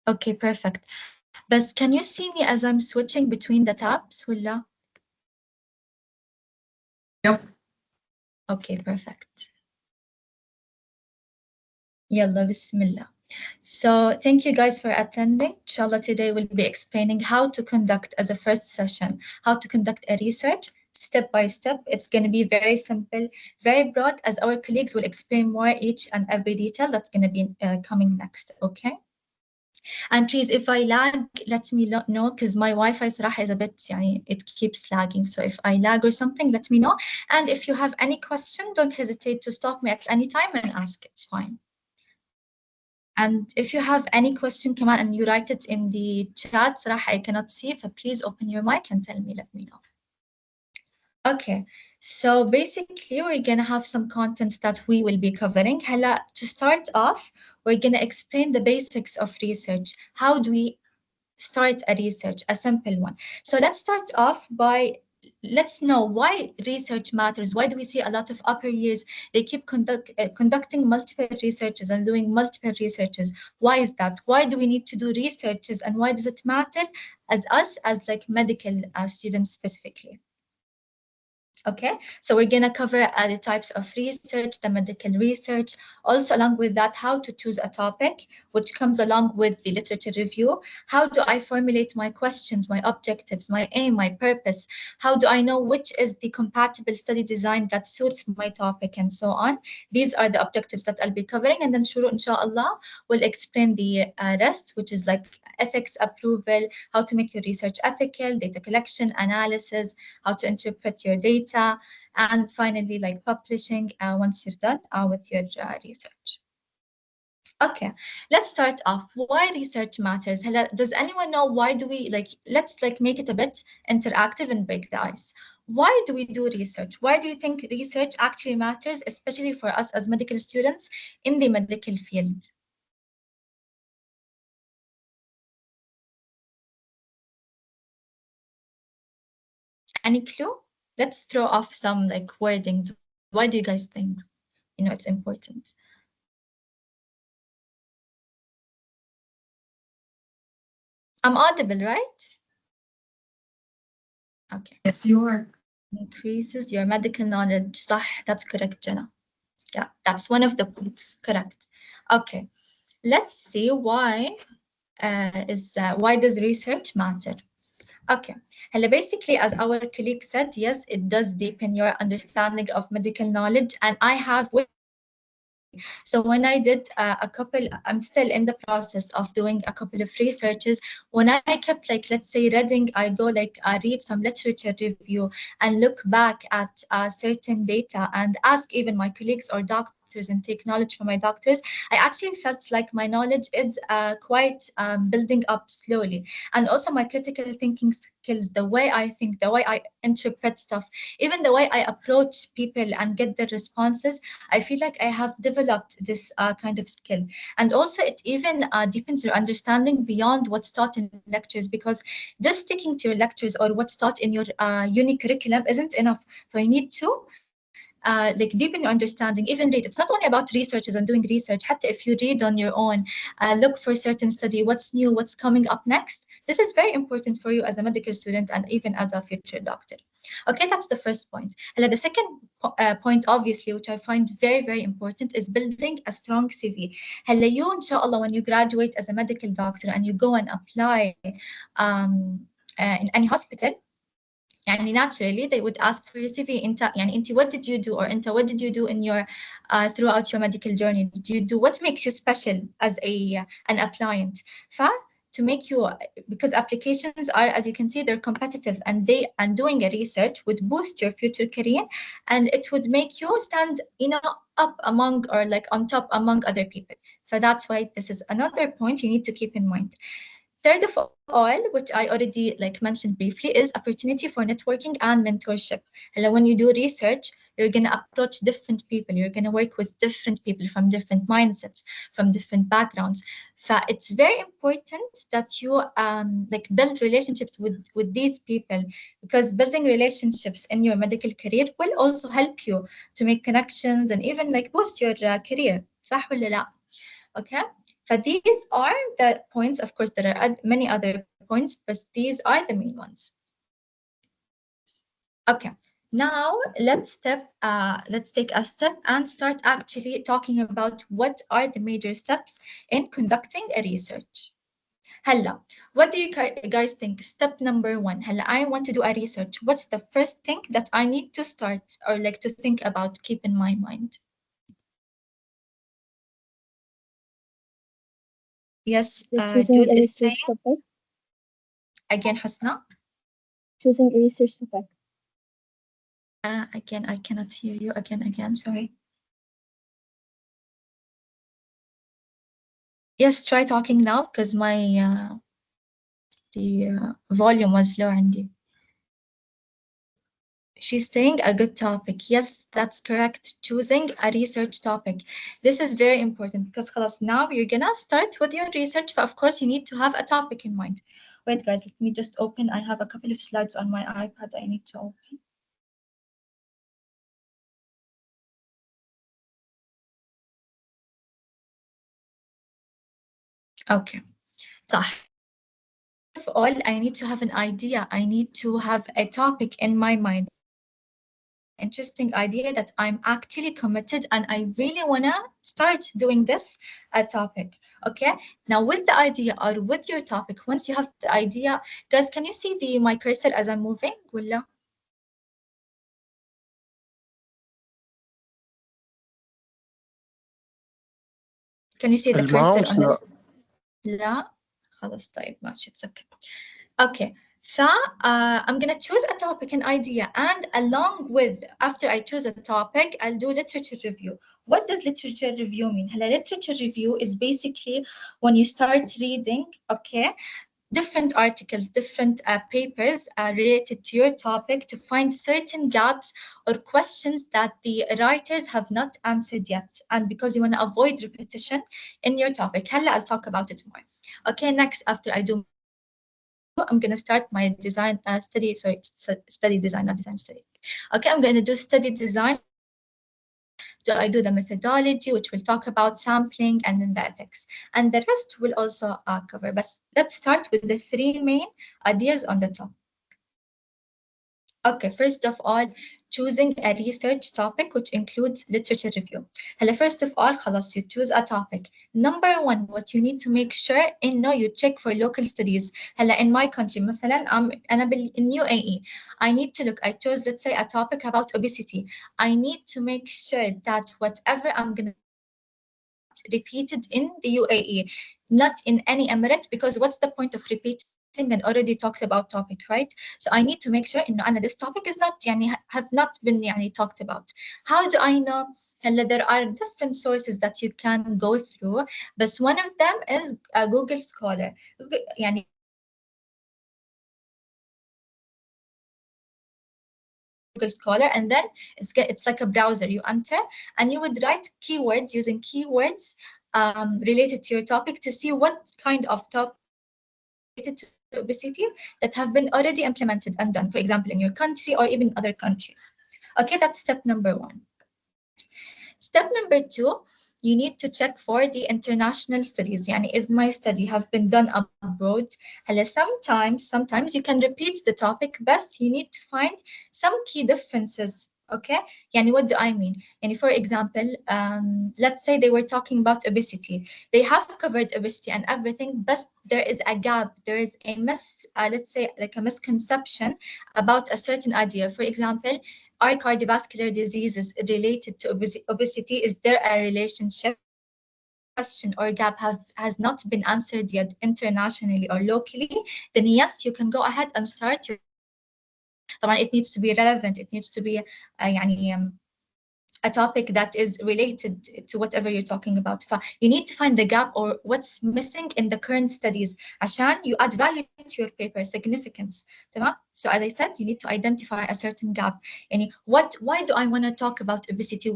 Okay, perfect. But can you see me as I'm switching between the tabs ولا؟ Yep. Okay, perfect. Yalla, bismillah. So thank you guys for attending. Inshallah, today we'll be explaining how to conduct as a first session, how to conduct a research step by step. It's going to be very simple, very broad, as our colleagues will explain more each and every detail that's going to be coming next, okay? And please, if I lag, let me know, because my Wi-Fi صراحة is a bit, يعني, it keeps lagging. So if I lag or something, let me know. And if you have any question, don't hesitate to stop me at any time and ask. It's fine. And if you have any question, come on, and you write it in the chat, صراحة I cannot see, so please open your mic and tell me, let me know. Okay, so basically we're gonna have some contents that we will be covering. To start off, we're gonna explain the basics of research. How do we start a research, a simple one? So let's start off by, let's know why research matters. Why do we see a lot of upper years, they keep conducting multiple researches and doing multiple researches? Why is that? Why do we need to do researches, and why does it matter as us, as like medical students specifically? Okay, so we're going to cover the types of research, the medical research, also along with that, how to choose a topic, which comes along with the literature review. How do I formulate my questions, my objectives, my aim, my purpose? How do I know which is the compatible study design that suits my topic, and so on? These are the objectives that I'll be covering, and then Shorook, inshallah, will explain the rest, which is like ethics, approval, how to make your research ethical, data collection, analysis, how to interpret your data, and finally, like publishing once you're done with your research. Okay, let's start off. Why research matters? Does anyone know why do we let's make it a bit interactive and break the ice. Why do we do research? Why do you think research actually matters, especially for us as medical students in the medical field? Any clue? Let's throw off some wordings. Why do you guys think, it's important? I'm audible, right? Okay. Yes, you are. Increases your medical knowledge. صح, that's correct, Jenna. Yeah, that's one of the points. Correct. Okay. Let's see why why does research matter? Okay. Basically, as our colleague said, yes, it does deepen your understanding of medical knowledge, and I have so when I did I'm still in the process of doing a couple of researches. When I kept let's say reading, I go I read some literature review and look back at certain data and ask even my colleagues or doctors and take knowledge from my doctors, I actually felt like my knowledge is quite building up slowly. And also my critical thinking skills, the way I think, the way I interpret stuff, even the way I approach people and get their responses, I feel like I have developed this kind of skill. And also it even deepens your understanding beyond what's taught in lectures, because just sticking to your lectures or what's taught in your uni curriculum isn't enough. So you need to deepen your understanding, even read. It's not only about researches and doing research. حتى if you read on your own, look for certain study, what's new, what's coming up next. This is very important for you as a medical student and even as a future doctor. Okay, that's the first point. And the second point, obviously, which I find very, very important, is building a strong CV. You, inshallah, when you graduate as a medical doctor and you go and apply in any hospital, يعني naturally they would ask for your CV. انت what did you do, or انت what did you do in your throughout your medical journey? Did you do, what makes you special as an appliant? To make you, because applications are, as you can see, they're competitive, and doing a research would boost your future career, and it would make you stand up among, or on top among other people. So that's why this is another point you need to keep in mind. Third of all, which I already mentioned briefly, is opportunity for networking and mentorship. When you do research, you're going to approach different people. You're going to work with different people from different mindsets, from different backgrounds. So it's very important that you build relationships with these people, because building relationships in your medical career will also help you to make connections and even boost your career. صح ولا لا? Okay. These are the points. Of course, there are many other points, but these are the main ones. Okay, now let's take a step and start actually talking about what are the major steps in conducting a research. Hella, what do you guys think? Step number one. Hella, I want to do a research. What's the first thing that I need to start or like to think about, keep in my mind? Yes, Choosing Jude a is saying. research topic. Again, Husna. Choosing a research topic. Again, I cannot hear you. Again, sorry. Yes, try talking now because my the volume was low عندي. She's saying a good topic. Yes, that's correct. Choosing a research topic. This is very important because خلاص now you're gonna start with your research. But of course, you need to have a topic in mind. Wait, guys, let me just open. I have a couple of slides on my iPad I need to open. Okay. صح. First of all, I need to have an idea. I need to have a topic in my mind. Interesting idea that I'm actually committed and I really wanna start doing this topic. Okay, now with the idea or with your topic, once you have the idea, guys, can you see my cursor as I'm moving? ولا? Can you see the cursor on this? لا خلاص طيب ماشي it's okay. Okay, so I'm gonna choose a topic, an idea, and along with, after I choose a topic, I'll do literature review. What does literature review mean? Literature review is basically when you start reading, okay, different articles, different papers related to your topic to find certain gaps or questions that the writers have not answered yet. And because you want to avoid repetition in your topic. I'll talk about it more. Okay, next, after I do, I'm going to start my design study design, not design study. Okay, I'm going to do study design. I do the methodology, which will talk about sampling and then the ethics. And the rest will also cover. But let's start with the three main ideas on the top. Okay, first of all, choosing a research topic which includes literature review. First of all, خلاص, you choose a topic. Number one, what you need to make sure you check for local studies. In my country مثلا أنا in UAE, I need to look. I chose, let's say, a topic about obesity. I need to make sure that whatever I'm gonna repeated in the UAE, not in any emirate, because what's the point of repeating and already talks about topic, right? So I need to make sure إنه this topic is not have not been talked about. How do I know? There are different sources that you can go through, but one of them is Google Scholar. يعني Google Scholar, and then it's like a browser. You enter and you would write keywords using keywords related to your topic to see what kind of topic related to obesity that have been already implemented and done, for example, in your country or even other countries. Okay, that's step number one. Step number two, you need to check for the international studies. Is my study have been done abroad? Sometimes you can repeat the topic, but you need to find some key differences. Okay, what do I mean? For example, let's say they were talking about obesity. They have covered obesity and everything, but there is a gap. There is a let's say like a misconception about a certain idea. For example, are cardiovascular diseases related to obesity? Is there a relationship? Question or gap has not been answered yet internationally or locally, then yes, you can go ahead and start your. It needs to be relevant. It needs to be a topic that is related to whatever you're talking about. You need to find the gap or what's missing in the current studies عشان you add value to your paper, significance. تمام? So as I said, you need to identify a certain gap. Why do I want to talk about obesity?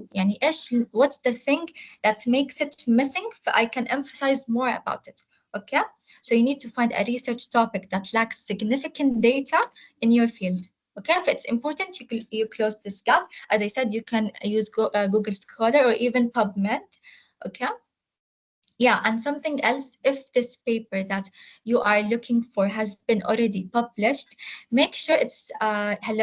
What's the thing that makes it missing? I can emphasize more about it. Okay? So you need to find a research topic that lacks significant data in your field. Okay, if it's important, you close this gap. As I said, you can use Google Scholar or even PubMed. Okay. Yeah, and something else, if this paper that you are looking for has been already published, make sure it's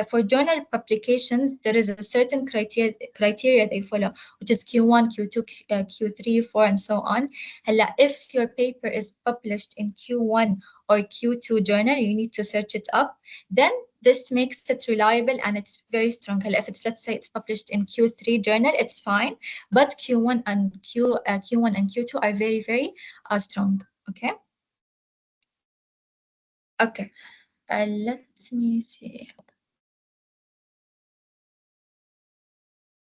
for journal publications, there is a certain criteria they follow, which is Q1, Q2, Q3, 4, and so on. If your paper is published in Q1 or Q2 journal, you need to search it up. Then this makes it reliable and it's very strong. If it's, let's say it's published in Q3 journal, it's fine, but Q1 and Q2 are very, very strong. Okay. Okay. Let me see.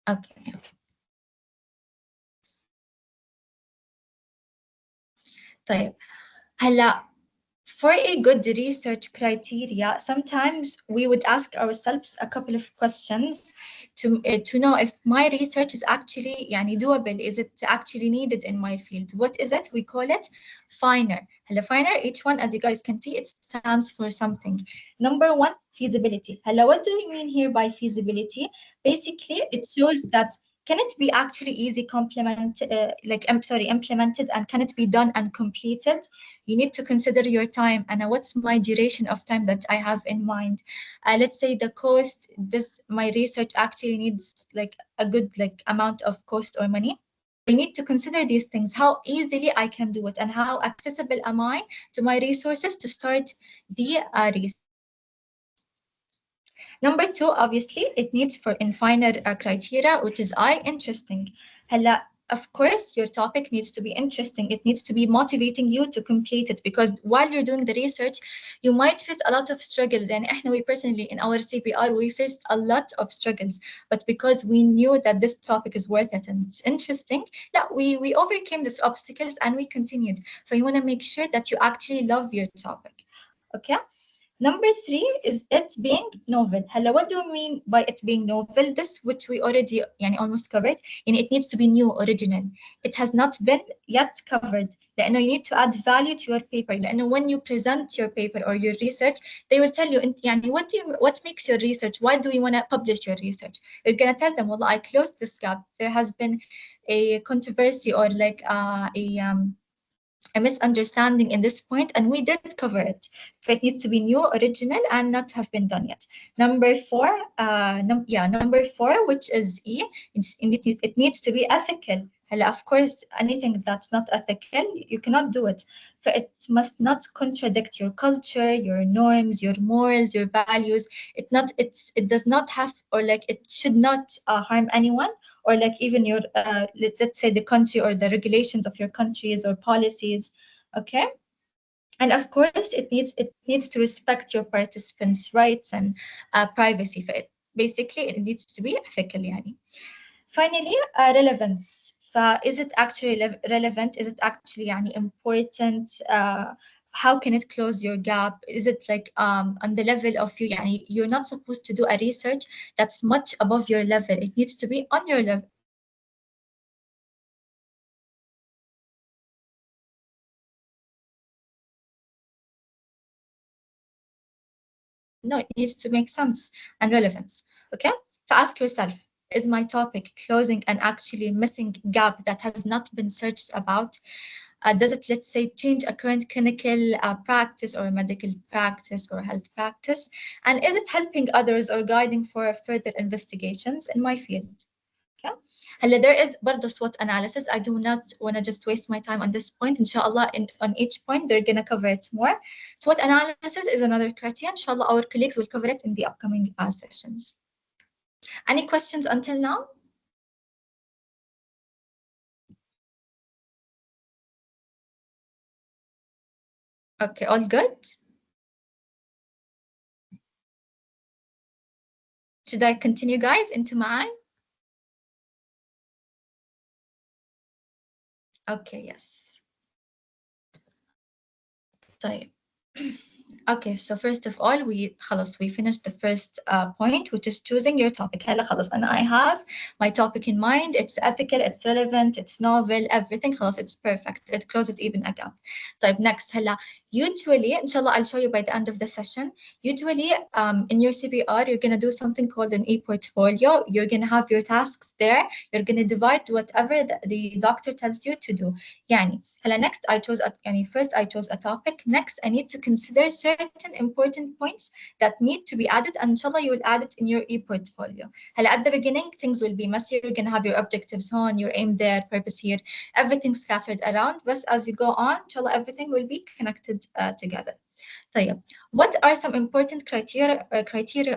Okay. طيب. هلا for a good research criteria, sometimes we would ask ourselves a couple of questions to know if my research is actually doable. Is it actually needed in my field? What is it? We call it FINER. FINER, each one, as you guys can see, it stands for something. Number one, feasibility. What do we mean here by feasibility? Basically, it shows that can it be actually implemented, and can it be done and completed? You need to consider your time and what's my duration of time that I have in mind. Let's say the cost, my research actually needs like a good amount of cost or money. You need to consider these things, how easily I can do it and how accessible am I to my resources to start the research. Number two, obviously, it needs for in finer criteria, which is interesting. Of course, your topic needs to be interesting. It needs to be motivating you to complete it, because while you're doing the research, you might face a lot of struggles. And we personally in our CPR, we faced a lot of struggles, but because we knew that this topic is worth it and it's interesting, we overcame these obstacles and we continued. So you want to make sure that you actually love your topic. Okay. Number three is it being novel. What do we mean by it being novel? This, which we already almost covered, and it needs to be new, original. It has not been yet covered. You need to add value to your paper. When you present your paper or your research, they will tell you, what makes your research? Why do you want to publish your research? You're gonna tell them, well, I closed this gap. There has been a controversy or a misunderstanding in this point, and we did cover it. So it needs to be new, original, and not have been done yet. Number four, number four, which is E, it needs to be ethical. Of course, anything that's not ethical, you cannot do it. So it must not contradict your culture, your norms, your morals, your values. It does not have, or it should not harm anyone, or even your let's say the country or the regulations of your countries or policies. Okay. And of course, it needs to respect your participants' rights and privacy. For it, basically, it needs to be ethical. Finally, relevance. Is it actually relevant? Is it actually important? How can it close your gap? Is it on the level of you? You're not supposed to do a research that's much above your level. It needs to be on your level. No, it needs to make sense and relevance. Okay? So ask yourself, is my topic closing an actually missing gap that has not been searched about? Does it, let's say, change a current clinical practice or medical practice or health practice? And is it helping others or guiding for further investigations in my field? Okay. There is برضه SWOT analysis. I do not want to just waste my time on this point. Inshallah, on each point, they're going to cover it more. SWOT analysis is another criteria. Inshallah, our colleagues will cover it in the upcoming sessions. Any questions until now? Okay, all good? Should I continue, guys, into my? Okay, yes. طيب. Okay, so first of all, we finished the first point, which is choosing your topic. هلا خلص أنا I have my topic in mind. It's ethical, it's relevant, it's novel, everything. خلاص, it's perfect. It closes even a gap. طيب, next هلا usually, inshallah, I'll show you by the end of the session. Usually, in your CPR, you're gonna do something called an e-portfolio. You're gonna have your tasks there. You're gonna divide whatever the doctor tells you to do. يعني هلا next first I chose a topic. Next I need to consider certain important points that need to be added, and inshallah you will add it in your e-portfolio. هلا at the beginning things will be messy. You're gonna have your objectives on, your aim there, purpose here, everything scattered around. But as you go on, inshallah everything will be connected together. طيب, what are some important criteria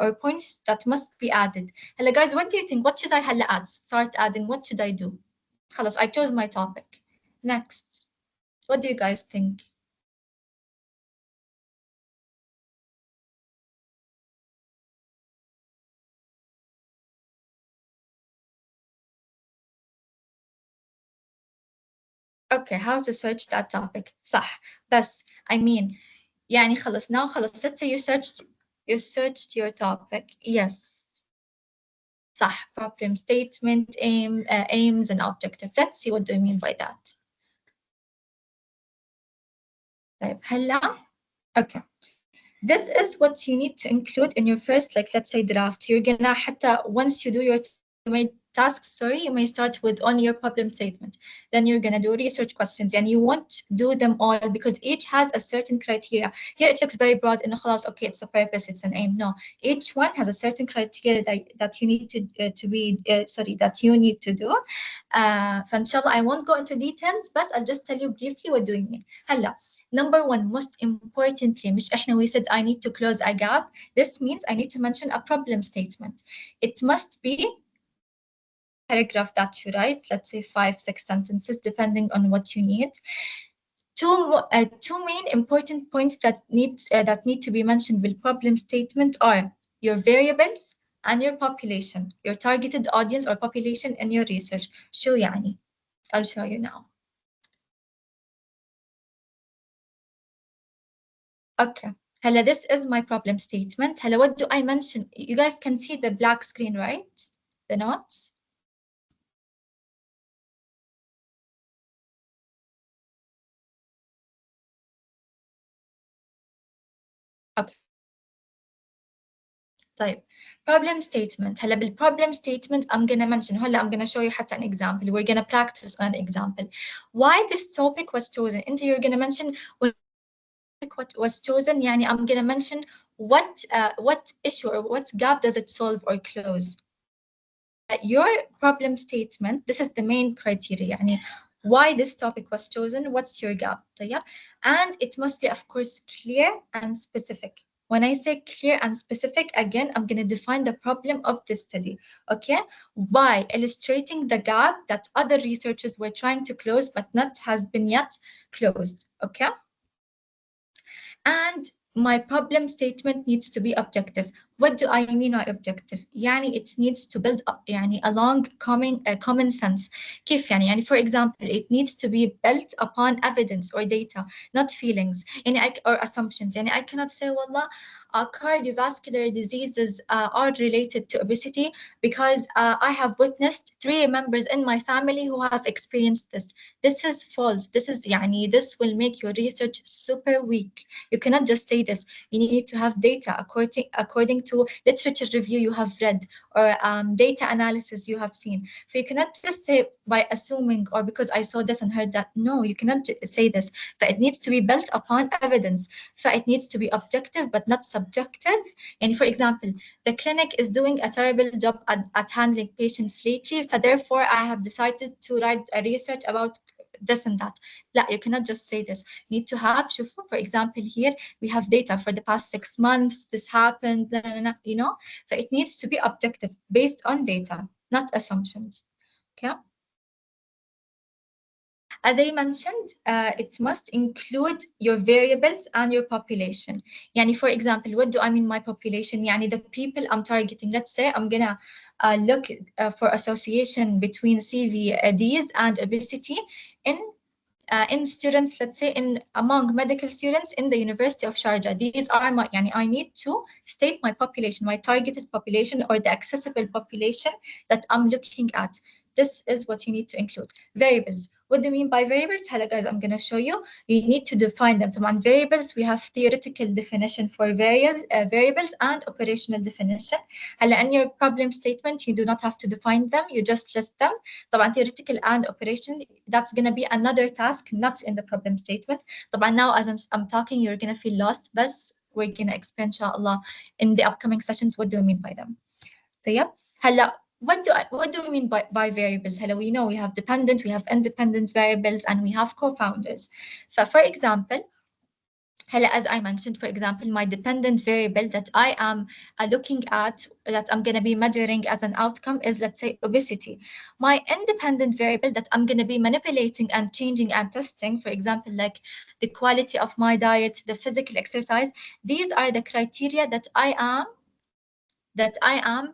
or points that must be added? هلا guys, what do you think? What should I هلا add? Start adding. What should I do? خلاص, I chose my topic. Next, what do you guys think? Okay, how to search that topic. صح. بس I mean يعني خلص now خلص, let's say you searched your topic. Yes. صح. Problem statement, aims and objective. Let's see what do you mean by that. طيب هلا. Okay. This is what you need to include in your first, like, let's say draft. You're gonna حتى once you do your tasks, you may start with only your problem statement. Then you're gonna do research questions, and you won't do them all because each has a certain criteria. Here it looks very broad in class. Okay, it's a purpose, it's an aim. No, each one has a certain criteria that you need that you need to do. فإنشاءالله I won't go into details, but I'll just tell you briefly what do you mean. هلا, number one, most importantly, مش إحنا we said I need to close a gap. This means I need to mention a problem statement. It must be paragraph that you write, let's say 5-6 sentences, depending on what you need. Two main important points that need to be mentioned with problem statement are your variables and your population, your targeted audience or population in your research. شو يعني? I'll show you now. Okay. Hello, this is my problem statement. Hello, what do I mention? You guys can see the black screen, right? The notes. Okay. طيب, problem statement. هلا بالproblem statement I'm gonna mention. هلا I'm gonna show you حتى an example. We're gonna practice an example. Why this topic was chosen? And you're gonna mention what was chosen. يعني I'm gonna mention what issue or what gap does it solve or close. Your problem statement, this is the main criteria. يعني why this topic was chosen, what's your gap. طيب? And it must be, of course, clear and specific. When I say clear and specific, again, I'm going to define the problem of this study, okay? By illustrating the gap that other researchers were trying to close but not has been yet closed, okay? And my problem statement needs to be objective. What do I mean by objective? يعني it needs to build up يعني along common sense. كيف يعني؟ يعني for example, it needs to be built upon evidence or data, not feelings يعني or assumptions. يعني I cannot say والله cardiovascular diseases are related to obesity because I have witnessed 3 members in my family who have experienced this. This is false. This will make your research super weak. You cannot just say this. You need to have data according to literature review you have read or data analysis you have seen. So you cannot just say by assuming or because I saw this and heard that. No, you cannot say this. But it needs to be built upon evidence. So it needs to be objective but not subjective. And for example, the clinic is doing a terrible job at handling patients lately. So therefore, I have decided to write a research about this and that. لا, you cannot just say this. You need to have, شوفوا, for example, here we have data for the past 6 months, this happened, you know? So it needs to be objective, based on data, not assumptions, okay? As I mentioned, it must include your variables and your population. Yani, for example, what do I mean by population? Yani, the people I'm targeting. Let's say I'm gonna look for association between CVDs and obesity in in students, let's say among medical students in the University of Sharjah. These are my, I need to state my population, my targeted population or the accessible population that I'm looking at. This is what you need to include. Variables. What do you mean by variables? Hello guys, I'm going to show you. You need to define them. On variables, we have theoretical definition for variables and operational definition. In your problem statement, you do not have to define them. You just list them. طبعا theoretical and operation, that's going to be another task, not in the problem statement. طبعا now as I'm talking, you're going to feel lost, but we're going to explain inshallah in the upcoming sessions what do we mean by them. طيب هلا what do we mean by variables? Hello, we know we have dependent, we have independent variables, and we have co-founders. So for example, as I mentioned, for example, my dependent variable that I am looking at, that I'm going to be measuring as an outcome is, let's say, obesity. My independent variable that I'm going to be manipulating and changing and testing, for example, like the quality of my diet, the physical exercise, these are the criteria that I am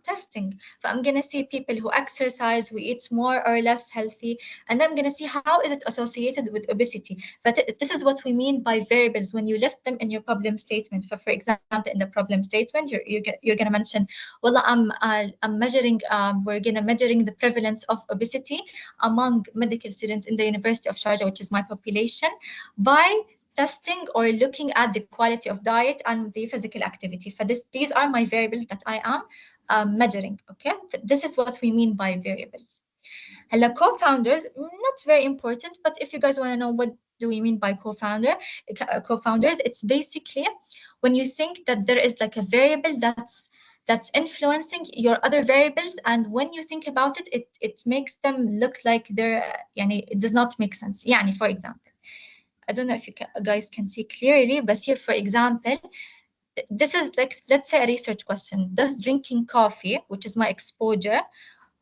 testing. So I'm going to see people who exercise, who eat more or less healthy, and I'm going to see how is it associated with obesity. But this is what we mean by variables when you list them in your problem statement. So for example, in the problem statement, you're going to mention, well, I'm measuring, we're going to measuring the prevalence of obesity among medical students in the University of Sharjah, which is my population, by testing or looking at the quality of diet and the physical activity. For this, these are my variables that I am measuring, okay? This is what we mean by variables. Hello, co-founders, not very important, but if you guys want to know what do we mean by co-founders, it's basically when you think that there is like a variable that's influencing your other variables, and when you think about it, it makes them look like they're, it does not make sense. For example, I don't know if you guys can see clearly, but here, for example, this is like, let's say a research question. Does drinking coffee, which is my exposure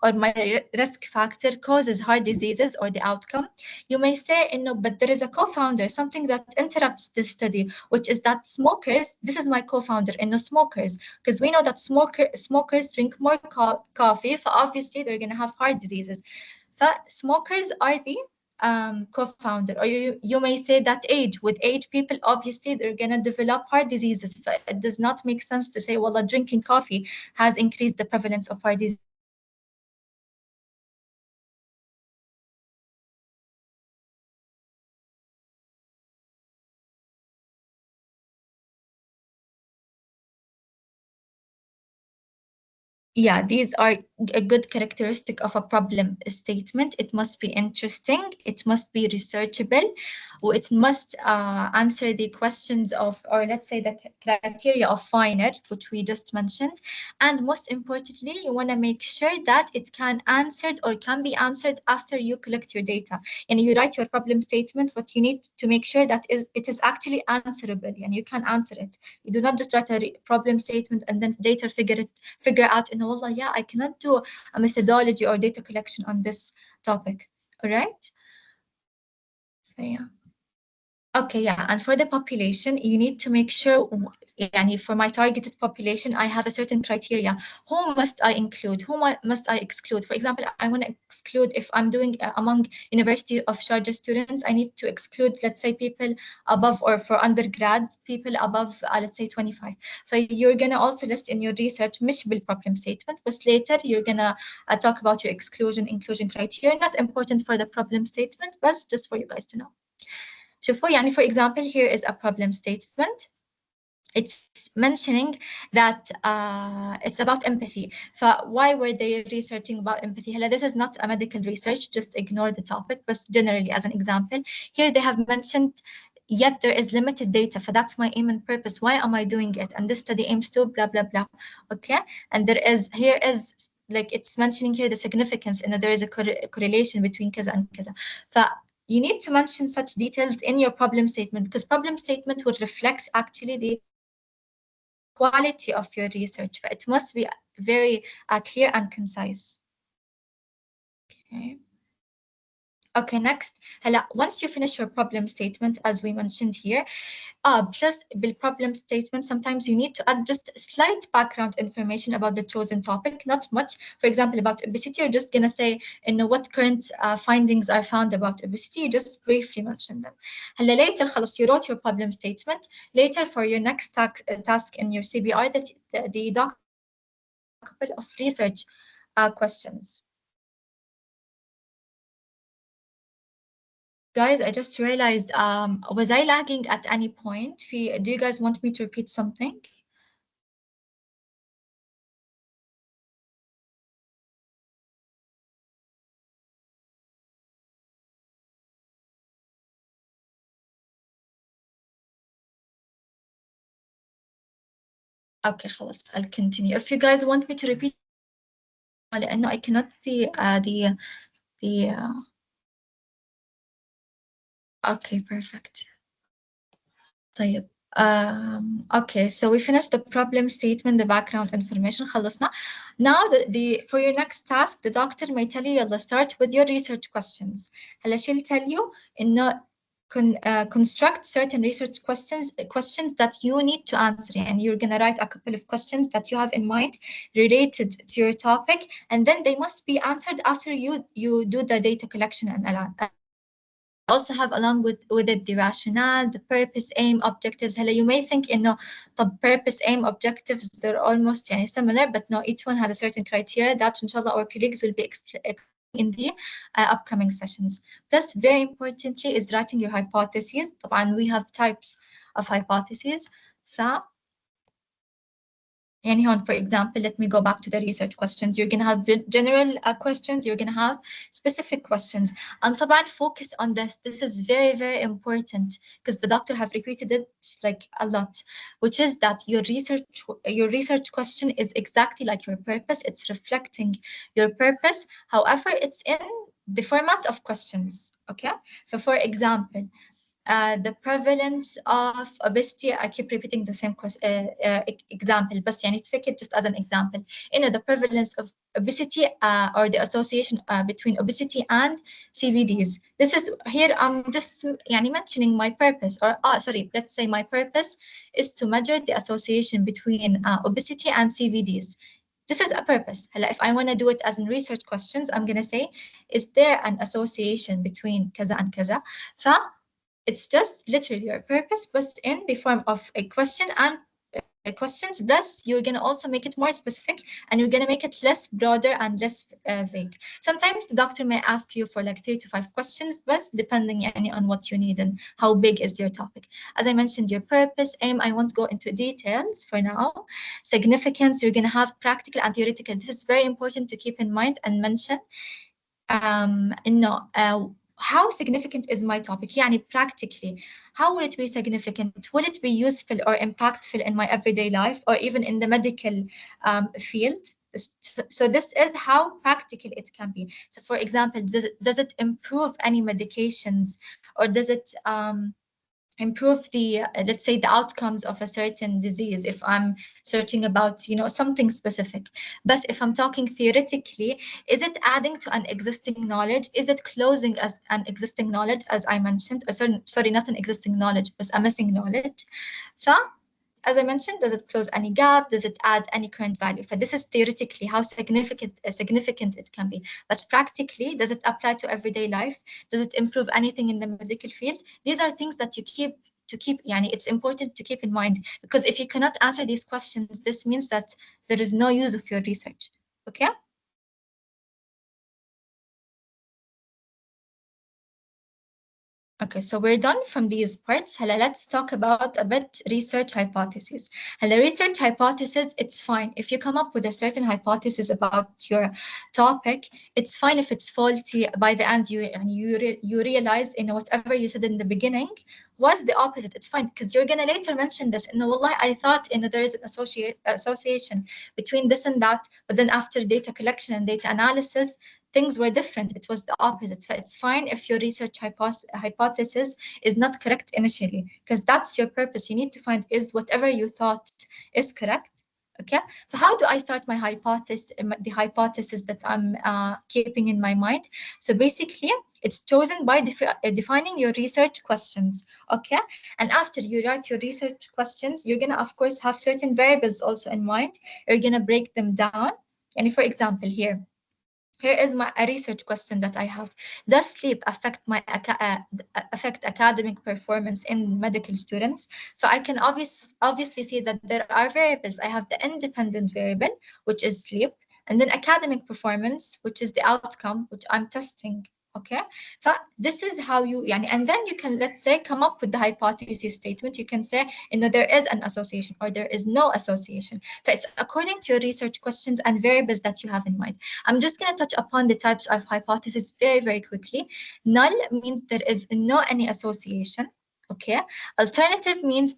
or my risk factor, causes heart diseases or the outcome? You may say, no, but there is a co-founder, something that interrupts this study, which is that smokers, this is my co-founder, no smokers, because we know that smokers drink more coffee, so obviously they're going to have heart diseases. So smokers are the co-founder. Or you may say that age, with age people, obviously they're going to develop heart diseases. So it does not make sense to say, well, drinking coffee has increased the prevalence of heart disease. Yeah, these are a good characteristic of a problem statement. It must be interesting, it must be researchable, or it must answer the questions of, or let's say the criteria of FINER, which we just mentioned. And most importantly, you want to make sure that it can answered or can be answered after you collect your data. And you write your problem statement, but you need to make sure that it is actually answerable, and you can answer it. You do not just write a problem statement and then later figure out, wallah, yeah, I cannot do a methodology or data collection on this topic. All right? So, yeah. Okay, yeah, and for the population, you need to make sure, for my targeted population, I have a certain criteria. Who must I include? Who must I exclude? For example, I want to exclude, if I'm doing among University of Sharjah students, I need to exclude, let's say, people above, or for undergrad, people above, let's say, 25. So you're going to also list in your research, مش problem statement, but later you're going to talk about your inclusion criteria. Not important for the problem statement, but just for you guys to know. شوفوا, for example, here is a problem statement. It's mentioning that it's about empathy. So why were they researching about empathy? This is not a medical research, just ignore the topic, but generally as an example. Here they have mentioned, yet there is limited data. So that's my aim and purpose. Why am I doing it? And this study aims to blah, blah, blah. Okay. And here is like, it's mentioning here the significance, and that there is a correlation between kaza and kaza. So you need to mention such details in your problem statement, because problem statement would reflect actually the quality of your research. But it must be very clear and concise. Okay. Okay, next. Once you finish your problem statement, as we mentioned here, plus problem statement, sometimes you need to add just slight background information about the chosen topic, not much. For example, about obesity, you're just gonna say, what current findings are found about obesity. You just briefly mention them. Later, خلاص, you wrote your problem statement. Later, for your next task in your CBR, that the doctor will tell you a couple of research questions. Guys, I just realized, was I lagging at any point? Do you guys want me to repeat something? Okay, خلاص, I'll continue. If you guys want me to repeat, لأنه I cannot see the okay, perfect. طيب. Okay, so we finished the problem statement, the background information. خلصنا. Now, for your next task, the doctor may tell you, let's start with your research questions. هلا she'll tell you إنه construct certain research questions that you need to answer, and you're going to write a couple of questions that you have in mind related to your topic, and then they must be answered after you do the data collection and analysis. Also have along with it the rationale, the purpose, aim, objectives. You may think the purpose, aim, objectives, they're almost similar, but no, each one has a certain criteria that inshallah our colleagues will be explaining in the upcoming sessions. Plus, very importantly, is writing your hypotheses. طبعا we have types of hypotheses. يعني هون, for example, let me go back to the research questions. You're going to have general questions. You're going to have specific questions. And طبعا focus on this. This is very, very important because the doctor have repeated it like a lot, which is that your research question is exactly like your purpose. It's reflecting your purpose. However, it's in the format of questions. Okay. So for example, the prevalence of obesity, I keep repeating the same example, but to take it just as an example, the prevalence of obesity or the association between obesity and CVDs. This is here, I'm just mentioning my purpose, or sorry, let's say my purpose is to measure the association between obesity and CVDs. This is a purpose. If I want to do it as in research questions, I'm going to say, is there an association between kaza and kaza? It's just literally your purpose, but in the form of a question and questions. Plus, you're going to also make it more specific, and you're going to make it less broader and less vague. Sometimes the doctor may ask you for like 3 to 5 questions, but depending on what you need and how big is your topic. As I mentioned, your purpose, aim, I won't go into details for now. Significance, you're going to have practical and theoretical. This is very important to keep in mind and mention. How significant is my topic? Practically, how will it be significant? Will it be useful or impactful in my everyday life or even in the medical field? So this is how practical it can be. So for example, does it improve any medications, or does it improve the let's say the outcomes of a certain disease, if I'm searching about something specific? But if I'm talking theoretically, is it adding to an existing knowledge? Is it closing as an existing knowledge, as I mentioned, sorry, not an existing knowledge, but a missing knowledge? So as I mentioned, does it close any gap? Does it add any current value? So this is theoretically how significant it can be. But practically, does it apply to everyday life? Does it improve anything in the medical field? These are things that you keep, it's important to keep in mind, because if you cannot answer these questions, this means that there is no use of your research. Okay? Okay, so we're done from these parts. Let's talk about a bit research hypotheses. Research hypothesis, it's fine. If you come up with a certain hypothesis about your topic, it's fine if it's faulty. By the end, you realize, whatever you said in the beginning was the opposite. It's fine, because you're going to later mention this. Wallah, I thought there is an association between this and that, but then after data collection and data analysis, things were different. It was the opposite. So it's fine if your research hypothesis is not correct initially, because that's your purpose. You need to find is whatever you thought is correct. Okay, so how do I start my hypothesis, the hypothesis that I'm keeping in my mind? So basically, it's chosen by defining your research questions. Okay, and after you write your research questions, you're gonna, of course, have certain variables also in mind. You're gonna break them down. And for example, here is a research question that I have. Does sleep affect affect academic performance in medical students? So I can obviously see that there are variables. I have the independent variable, which is sleep, and then academic performance, which is the outcome, which I'm testing. Okay, so this is how you, yani, and then you can, let's say, come up with the hypothesis statement. You can say, there is an association or there is no association. So it's according to your research questions and variables that you have in mind. I'm just going to touch upon the types of hypothesis very, very quickly. Null means there is no any association. Okay. Alternative means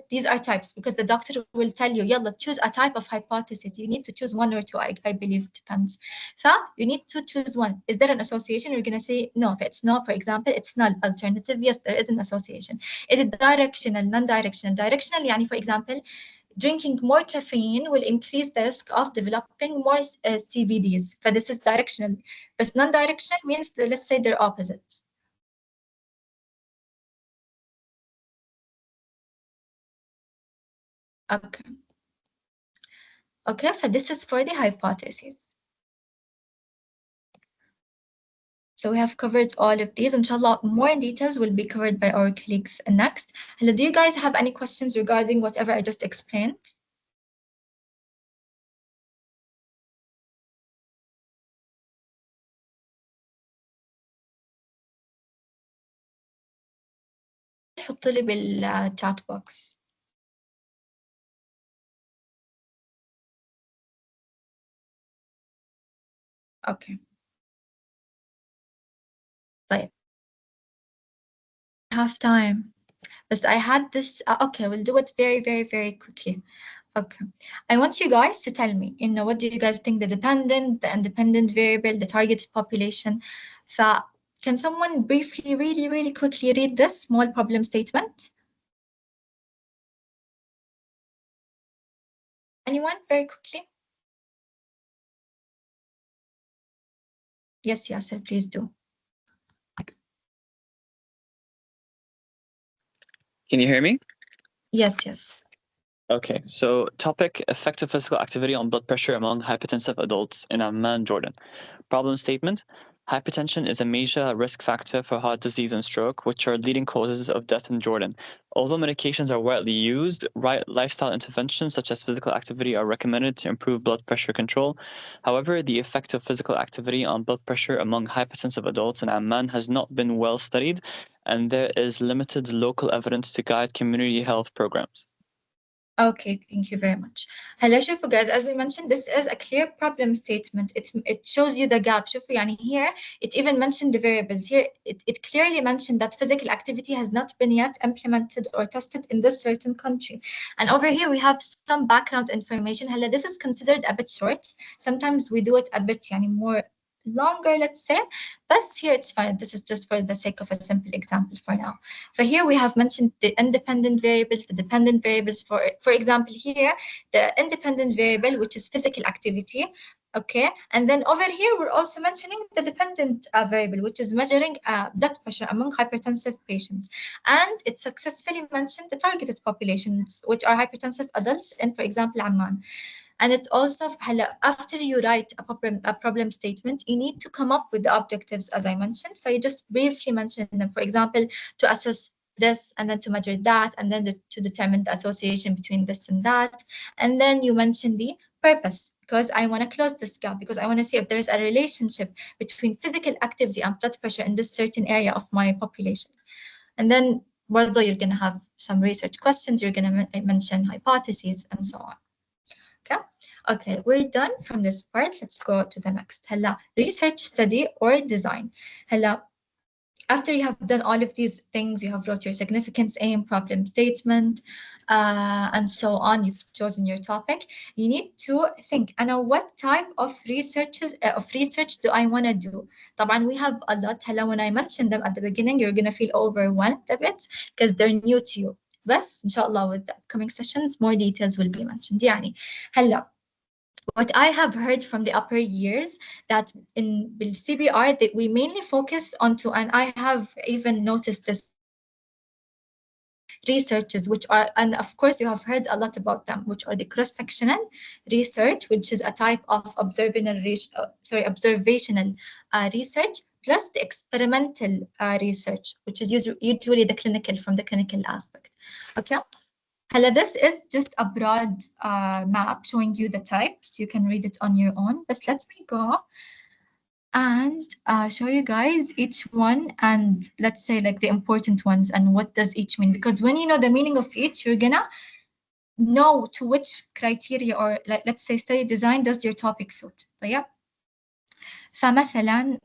these are types, because the doctor will tell you, yalla, choose a type of hypothesis. You need to choose one or two, I believe it depends. So you need to choose one. Is there an association? You're going to say no. If it's no, for example, it's null. Alternative, yes, there is an association. Is it directional, non-directional? Directional, yani, for example, drinking more caffeine will increase the risk of developing more CVDs. But this is directional. But non-directional means, let's say, they're opposites. Okay. Okay, so this is for the hypothesis. So we have covered all of these. Inshallah, more in details will be covered by our colleagues next. Hello, do you guys have any questions regarding whatever I just explained? حط لي بالchat box. Okay. طيب. I have time. But I had this, okay, we'll do it very, very, very quickly. Okay. I want you guys to tell me, what do you guys think, the dependent, the independent variable, the target population? Can someone briefly, really, really quickly read this small problem statement? Anyone, very quickly? Yes, Yasser, please do. Can you hear me? Yes, yes. Okay, so topic: effective physical activity on blood pressure among hypertensive adults in Amman, Jordan. Problem statement: hypertension is a major risk factor for heart disease and stroke, which are leading causes of death in Jordan. Although medications are widely used, lifestyle interventions such as physical activity are recommended to improve blood pressure control. However, the effect of physical activity on blood pressure among hypertensive adults in Amman has not been well studied, and there is limited local evidence to guide community health programs. Okay, thank you very much. هلا شوفوا guys, as we mentioned, this is a clear problem statement. It shows you the gap. شوفوا يعني here, it even mentioned the variables. Here, it clearly mentioned that physical activity has not been yet implemented or tested in this certain country. And over here, we have some background information. هلا, this is considered a bit short. Sometimes we do it a bit يعني more longer, let's say, but here it's fine. This is just for the sake of a simple example for now. So here we have mentioned the independent variables, the dependent variables. For example, here, the independent variable, which is physical activity, okay? And then over here, we're also mentioning the dependent variable, which is measuring blood pressure among hypertensive patients. And it successfully mentioned the targeted populations, which are hypertensive adults in, for example, Amman. And it also, after you write a problem statement, you need to come up with the objectives, as I mentioned. So you just briefly mention them. For example, to assess this, and then to measure that, and then to determine the association between this and that. And then you mention the purpose, because I want to close this gap, because I want to see if there is a relationship between physical activity and blood pressure in this certain area of my population. And then, although you're going to have some research questions, you're going to mention hypotheses and so on. Okay, we're done from this part. Let's go to the next. هلا, research, study, or design. هلا, after you have done all of these things, you have wrote your significance, aim, problem statement, and so on. You've chosen your topic. You need to think, what type of research do I want to do? طبعا we have a lot. When I mentioned them at the beginning, you're going to feel overwhelmed a bit because they're new to you. بس إن شاء الله with the upcoming sessions more details will be mentioned. يعني هلا what I have heard from the upper years that in CBR that we mainly focus onto, and I have even noticed this researches, which are, and of course you have heard a lot about them, which are the cross-sectional research, which is a type of observational research, plus the experimental research, which is usually the clinical, from the clinical aspect. Okay. This is just a broad map showing you the types. You can read it on your own, but let me go and show you guys each one, and let's say like the important ones and what does each mean, because when you know the meaning of each, you're gonna know to which criteria or like, let's say study design does your topic suit. طيب. فمثلا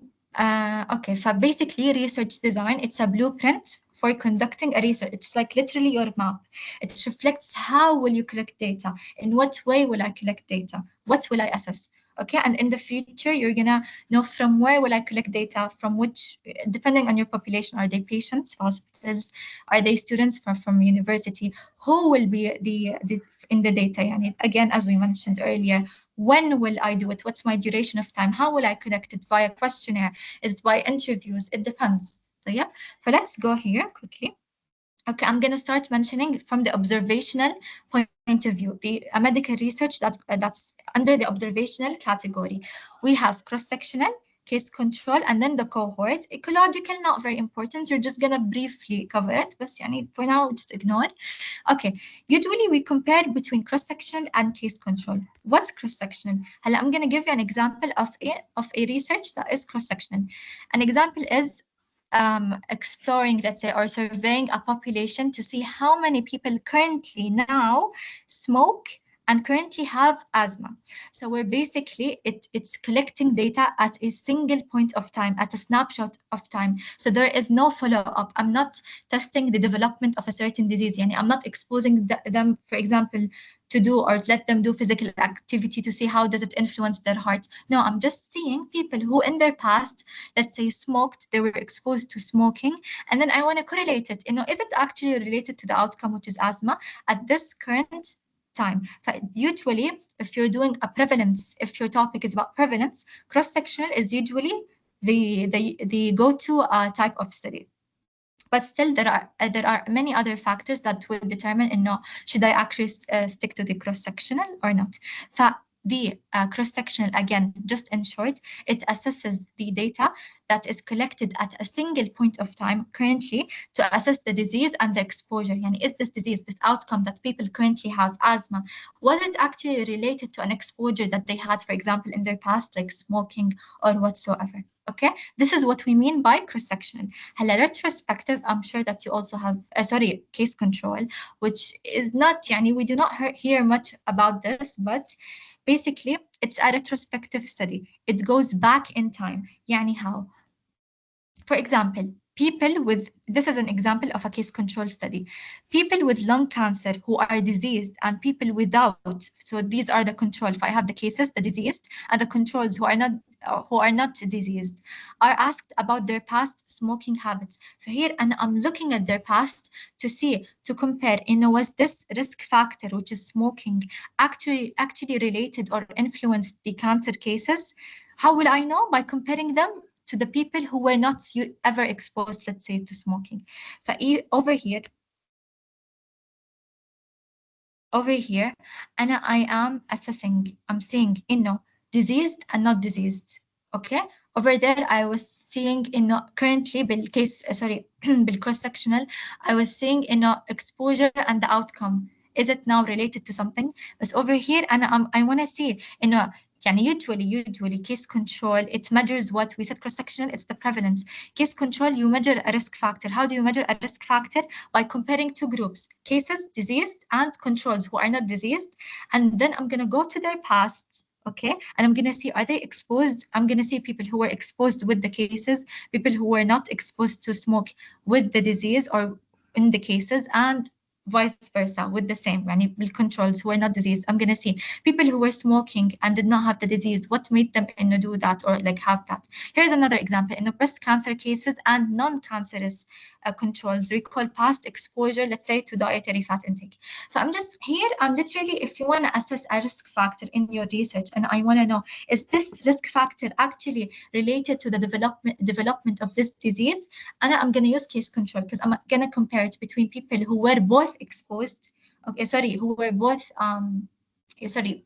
okay, basically research design, it's a blueprint for conducting a research. It's like literally your map. It reflects how will you collect data, in what way will I collect data, what will I assess. Okay, and in the future, you're gonna know from where will I collect data, from which, depending on your population, are they patients, hospitals, are they students from university, who will be the in the data. Yani, again, as we mentioned earlier, when will I do it? What's my duration of time? How will I collect it? Via questionnaire? Is it by interviews? It depends. So yeah, so let's go here quickly. Okay, I'm going to start mentioning from the observational point of view, the medical research that's under the observational category. We have cross-sectional, case control, and then the cohort. Ecological, not very important. You're just going to briefly cover it, but for now, just ignore. Okay, usually we compare between cross-sectional and case control. What's cross-sectional? I'm going to give you an example of a research that is cross-sectional. An example is exploring, let's say, or surveying a population to see how many people currently now smoke and currently have asthma. So we're basically, it's collecting data at a single point of time, at a snapshot of time. So there is no follow-up. I'm not testing the development of a certain disease. Yani I'm not exposing them, for example, to do or let them do physical activity to see how does it influence their heart. No, I'm just seeing people who in their past, let's say, smoked, they were exposed to smoking, and then I want to correlate it. Is it actually related to the outcome, which is asthma, at this current time? Usually, if you're doing a prevalence, if your topic is about prevalence, cross-sectional is usually the go-to type of study. But still, there are many other factors that will determine, should I actually stick to the cross-sectional or not. The cross-sectional, again, just in short, it assesses the data that is collected at a single point of time currently to assess the disease and the exposure. Yani, is this disease, this outcome that people currently have, asthma, was it actually related to an exposure that they had, for example, in their past, like smoking or whatsoever? Okay, this is what we mean by cross-sectional. Retrospective, I'm sure that you also have, case control, which is not, we do not hear much about this, but basically it's a retrospective study. It goes back in time. How? For example, this is an example of a case control study. People with lung cancer who are diseased and people without, so these are the control. If I have the cases, the diseased, and the controls who are not diseased, are asked about their past smoking habits. So here, and I'm looking at their past to compare, was this risk factor, which is smoking, actually related or influenced the cancer cases? How will I know? By comparing them to the people who were not ever exposed, let's say, to smoking. Over here, and I am assessing, I'm seeing, diseased and not diseased. Okay, over there I was seeing, currently cross-sectional, I was seeing, exposure and the outcome. Is it now related to something? But over here, and I want to see, usually case control, it measures what we said cross-sectional, it's the prevalence. Case control, you measure a risk factor. How do you measure a risk factor? By comparing two groups, cases, diseased, and controls who are not diseased. And then I'm going to go to their past, okay? And I'm going to see, are they exposed? I'm going to see people who were exposed with the cases, people who were not exposed to smoke with the disease or in the cases, and vice versa with the same يعني بالcontrols who are not diseased. I'm gonna see people who were smoking and did not have the disease, what made them do that or like have that. Here's another example in the breast cancer cases and non-cancerous controls. Recall past exposure, let's say, to dietary fat intake. So I'm just here, I'm literally, if you want to assess a risk factor in your research and I want to know, is this risk factor actually related to the development of this disease? And I'm going to use case control because I'm going to compare it between people who were both exposed, who were both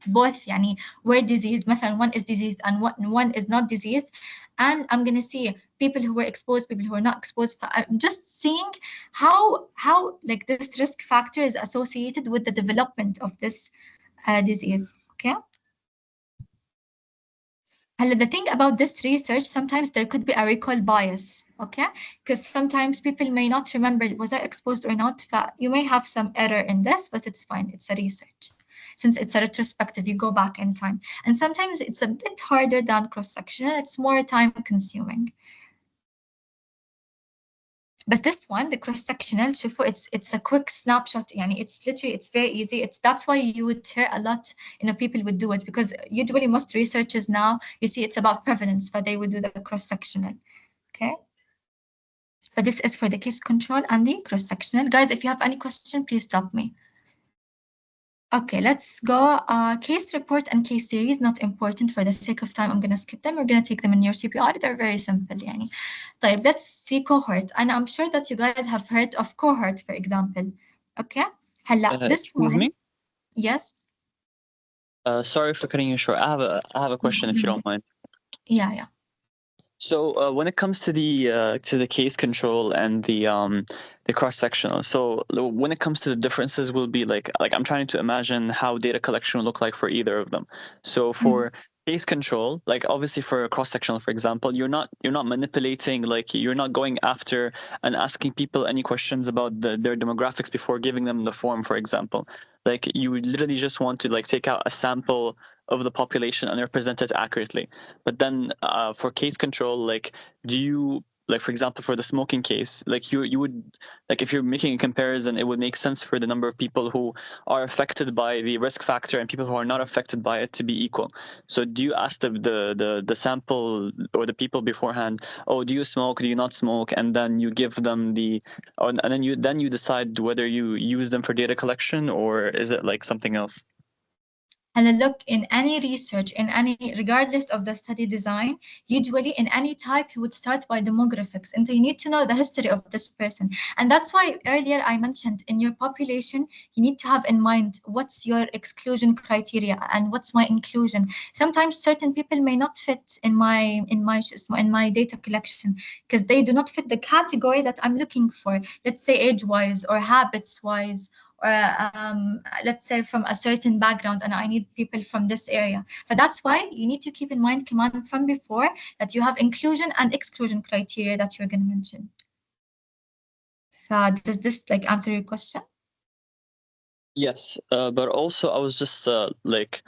both يعني were diseased. مثلا one is diseased and one is not diseased, and I'm gonna see people who were exposed, people who were not exposed. I'm just seeing how like this risk factor is associated with the development of this disease. Okay. The thing about this research, sometimes there could be a recall bias, okay? Because sometimes people may not remember, was I exposed or not? You may have some error in this, but it's fine. It's a research. Since it's a retrospective, you go back in time. And sometimes it's a bit harder than cross-sectional. It's more time-consuming. But this one, the cross-sectional, it's a quick snapshot. يعني it's literally, it's very easy. That's why you would hear a lot, people would do it, because usually most researchers now, you see it's about prevalence, but they would do the cross-sectional, okay? But this is for the case control and the cross-sectional. Guys, if you have any question, please stop me. Okay, let's go. Case report and case series, not important for the sake of time. I'm going to skip them. We're going to take them in your CPR. They're very simple. يعني. طيب, let's see cohort. And I'm sure that you guys have heard of cohort, for example. Okay. This excuse one. me? Yes. Sorry for cutting you short. I have a question, if you don't mind. Yeah. So when it comes to the case control and the cross-sectional, so when it comes to the differences, will be like I'm trying to imagine how data collection will look like for either of them. So for case control, like obviously for cross-sectional, for example, you're not manipulating, like you're not going after and asking people any questions about their demographics before giving them the form, for example. Like you literally just want to like take out a sample of the population and represent it accurately. But then for case control, like do you, like for example for the smoking case, like you would, like if you're making a comparison, it would make sense for the number of people who are affected by the risk factor and people who are not affected by it to be equal. So do you ask the sample or the people beforehand, oh, do you smoke, do you not smoke, and then you give them and then you decide whether you use them for data collection, or is it like something else? And look, in any research, regardless of the study design, usually in any type, you would start by demographics. And so you need to know the history of this person. And that's why earlier I mentioned in your population, you need to have in mind what's your exclusion criteria and what's my inclusion. Sometimes certain people may not fit in my data collection because they do not fit the category that I'm looking for, let's say age-wise or habits-wise, or let's say from a certain background, and I need people from this area. But that's why you need to keep in mind, Kaman, from before, that you have inclusion and exclusion criteria that you're going to mention. So does this like answer your question? Yes, but also I was just that's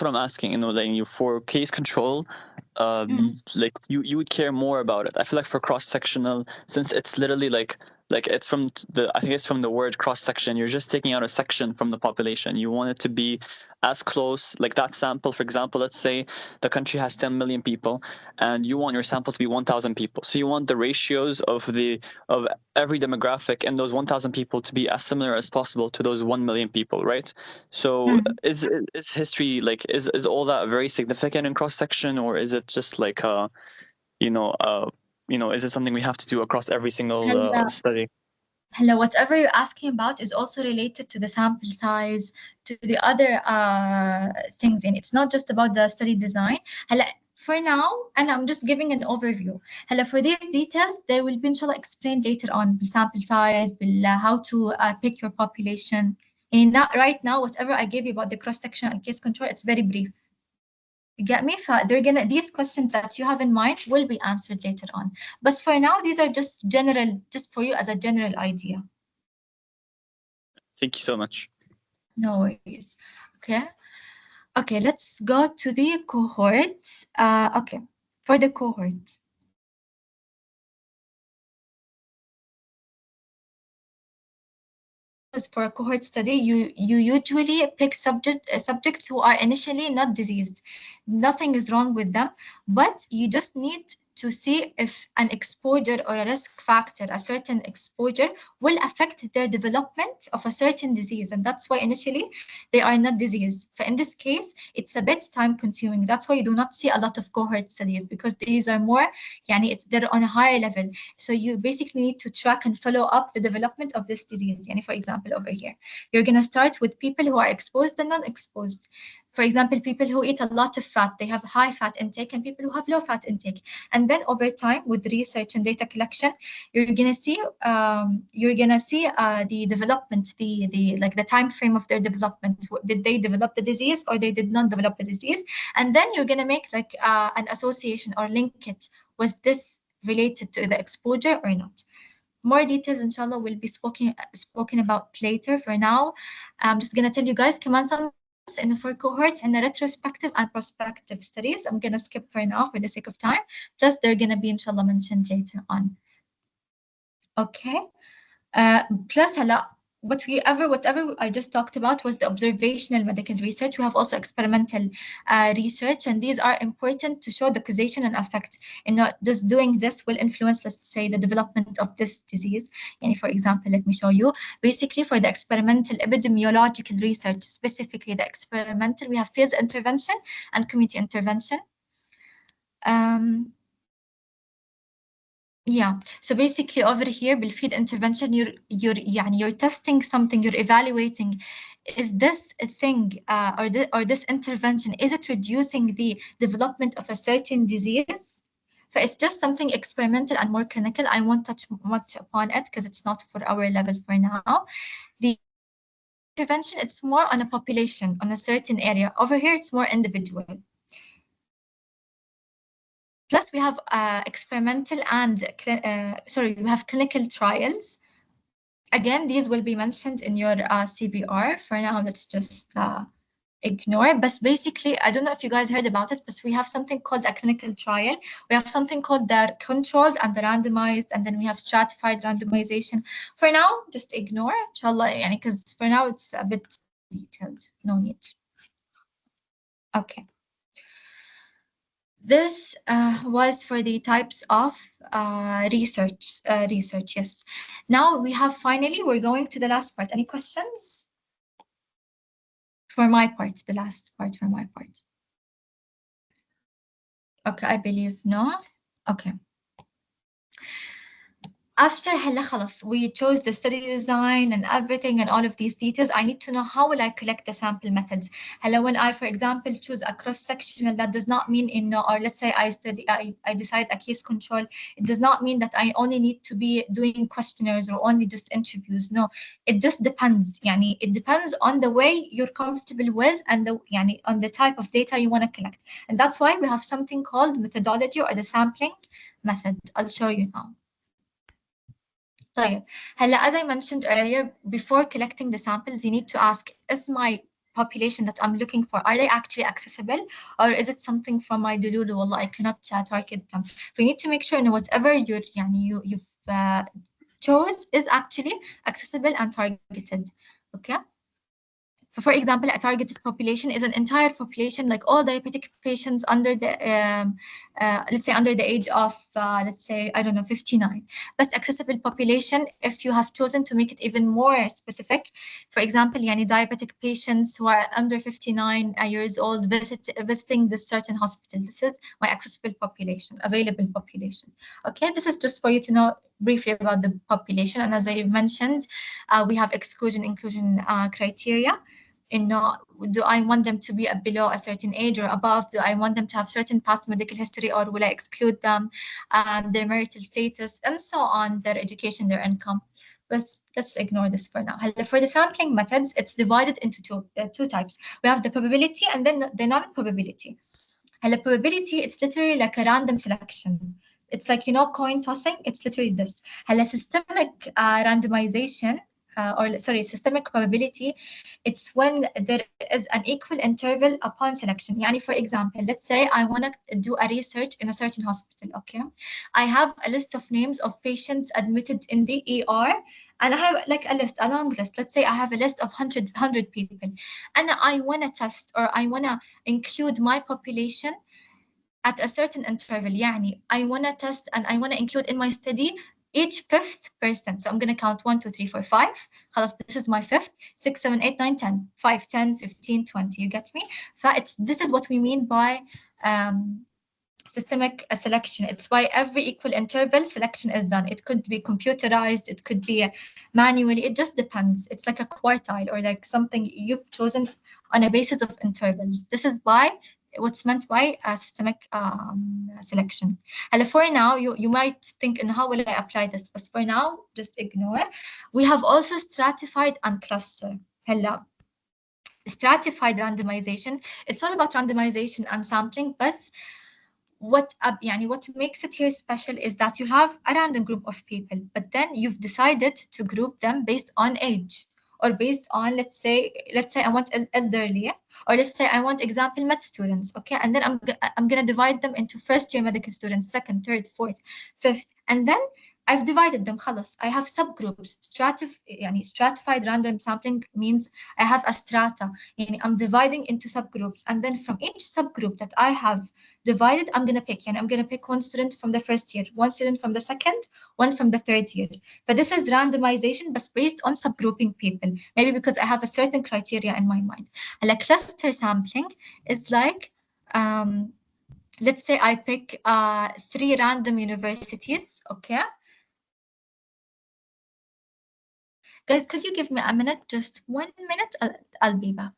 what I'm asking. Like for case control, like you would care more about it. I feel like for cross sectional, since it's literally like it's from I think it's from the word cross section. You're just taking out a section from the population. You want it to be as close, like that sample. For example, let's say the country has 10 million people, and you want your sample to be 1,000 people. So you want the ratios of every demographic in those 1,000 people to be as similar as possible to those 1 million people, right? So is history like is all that very significant in cross section, or is it just like is it something we have to do across every single study? Hello, whatever you're asking about is also related to the sample size, to the other things, and it's not just about the study design. For now, and I'm just giving an overview. For these details, they will be inshallah explained later on, sample size, how to pick your population. And not right now, whatever I gave you about the cross-section and case control, it's very brief. You get me? These questions that you have in mind will be answered later on. But for now, these are just for you as a general idea. Thank you so much. No worries. Okay, let's go to the cohort. Okay, for the cohort. for a cohort study, you usually pick subjects who are initially not diseased. Nothing is wrong with them, but you just need to see if an exposure or a risk factor, a certain exposure, will affect their development of a certain disease. And that's why initially they are not diseased. But in this case, it's a bit time consuming. That's why you do not see a lot of cohort studies, because these are more, they're on a higher level. So you basically need to track and follow up the development of this disease. For example, over here, you're going to start with people who are exposed and non-exposed. For example, people who eat a lot of fat, they have high fat intake, and people who have low fat intake. And then over time, with research and data collection, you're gonna see the development, the time frame of their development. Did they develop the disease or they did not develop the disease? And then you're gonna make an association or link it. Was this related to the exposure or not? More details, inshallah, will be spoken about later. For now, I'm just gonna tell you guys, come on, some in for cohort and the retrospective and prospective studies. I'm gonna skip for now for the sake of time. Just they're gonna be inshallah mentioned later on. Okay. Plus, whatever I just talked about was the observational medical research. We have also experimental research, and these are important to show the causation and effect. Just doing this will influence, let's say, the development of this disease. For example, let me show you. Basically, for the experimental epidemiological research, specifically the experimental, we have field intervention and community intervention. Yeah, so basically over here, بالfield intervention, you're testing something, you're evaluating, is this a thing or this intervention, is it reducing the development of a certain disease? So it's just something experimental and more clinical. I won't touch much upon it because it's not for our level for now. The intervention, it's more on a population, on a certain area. Over here, it's more individual. Plus, we have experimental and, we have clinical trials. Again, these will be mentioned in your CBR. For now, let's just ignore. But basically, I don't know if you guys heard about it, but we have something called a clinical trial. We have something called the controlled and the randomized, and then we have stratified randomization. For now, just ignore, inshallah, because for now, it's a bit detailed. No need. Okay. This was for the types of research, yes. Now we have finally, we're going to the last part. Any questions? For my part, the last part for my part. Okay, I believe no. Okay. After we chose the study design and everything and all of these details, I need to know how will I collect the sample methods. When I, for example, choose a cross-sectional, that does not mean or let's say I decide a case control, it does not mean that I only need to be doing questionnaires or only just interviews. No, it just depends. It depends on the way you're comfortable with and on the type of data you want to collect. And that's why we have something called methodology or the sampling method. I'll show you now. As I mentioned earlier, before collecting the samples, you need to ask, is my population that I'm looking for, are they actually accessible, or is it something from my dululu? Wallah, I cannot target them. So you need to make sure whatever you've chose is actually accessible and targeted. Okay. For example, a targeted population is an entire population, like all diabetic patients under the, let's say under the age of, let's say, I don't know, 59. But accessible population, if you have chosen to make it even more specific, for example, diabetic patients who are under 59 years old visiting this certain hospital. This is my accessible population, available population. Okay, this is just for you to know briefly about the population. And as I mentioned, we have exclusion-inclusion criteria. Do I want them to be below a certain age or above? Do I want them to have certain past medical history, or will I exclude them? Their marital status, and so on, their education, their income. But let's ignore this for now. For the sampling methods, it's divided into two types. We have the probability and then the non-probability. Probability, it's literally like a random selection. It's like, coin tossing. It's literally this. Systemic randomization, systemic probability, it's when there is an equal interval upon selection. Yani, for example, let's say I want to do a research in a certain hospital, okay? I have a list of names of patients admitted in the ER, and I have like a long list. Let's say I have a list of 100 people, and I want to test, or I want to include my population at a certain interval. يعني I want to test and I want to include in my study each fifth person. So I'm going to count 1, 2, 3, 4, 5. خلاص, this is my fifth. 6, 7, 8, 9, 10. 5, 10, 15, 20. You get me? This is what we mean by systemic selection. It's why every equal interval selection is done. It could be computerized, it could be manually, it just depends. It's like a quartile, or like something you've chosen on a basis of intervals. This is why what's meant by systemic selection. And for now, you might think, and how will I apply this? But for now, just ignore. We have also stratified and cluster. هلا stratified randomization. It's all about randomization and sampling, but what makes it here special is that you have a random group of people, but then you've decided to group them based on age, or based on, let's say I want elderly, or let's say I want example med students, okay? And then I'm gonna divide them into first year medical students, second, third, fourth, fifth, and then I've divided them. خلاص, I have subgroups. Stratified random sampling means I have a strata. I'm dividing into subgroups, and then from each subgroup that I have divided, I'm gonna pick. I'm gonna pick one student from the first year, one student from the second, one from the third year. But this is randomization, but based on subgrouping people. Maybe because I have a certain criteria in my mind. And like cluster sampling is like, let's say I pick 3 random universities, okay? Guys, could you give me a minute? Just 1 minute, I'll be back.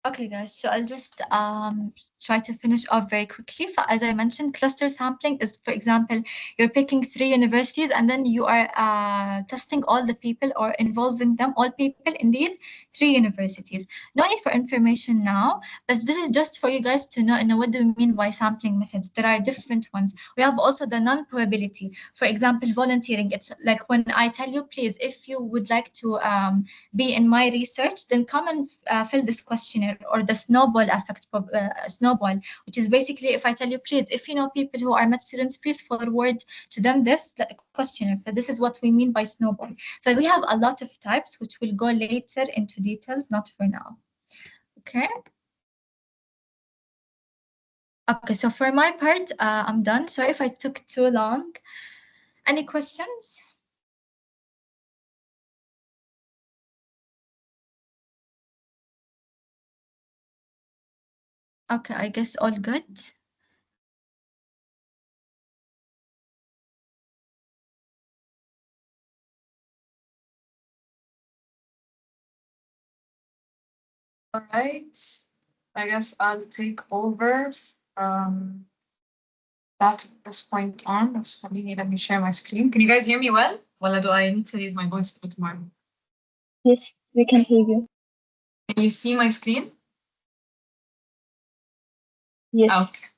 Okay, guys, so I'll just try to finish off very quickly. As I mentioned, cluster sampling is, for example, you're picking 3 universities, and then you are testing all the people, or involving them, all people in these 3 universities. No need for information now, but this is just for you guys to know what do we mean by sampling methods. There are different ones. We have also the non-probability. For example, volunteering. It's like when I tell you, please, if you would like to be in my research, then come and fill this questionnaire, or the snowball effect, snowball, which is basically if I tell you, please, if you know people who are med students, please forward to them this questionnaire. So this is what we mean by snowball. So we have a lot of types, which will go later into details, not for now. Okay. Okay, so for my part, I'm done. Sorry if I took too long. Any questions? Okay, I guess all good. All right, I guess I'll take over from this point on. Let me share my screen. Can you guys hear me well? Or do I need to use my voice to tomorrow? Yes, we can hear you. Can you see my screen? Yes. Okay.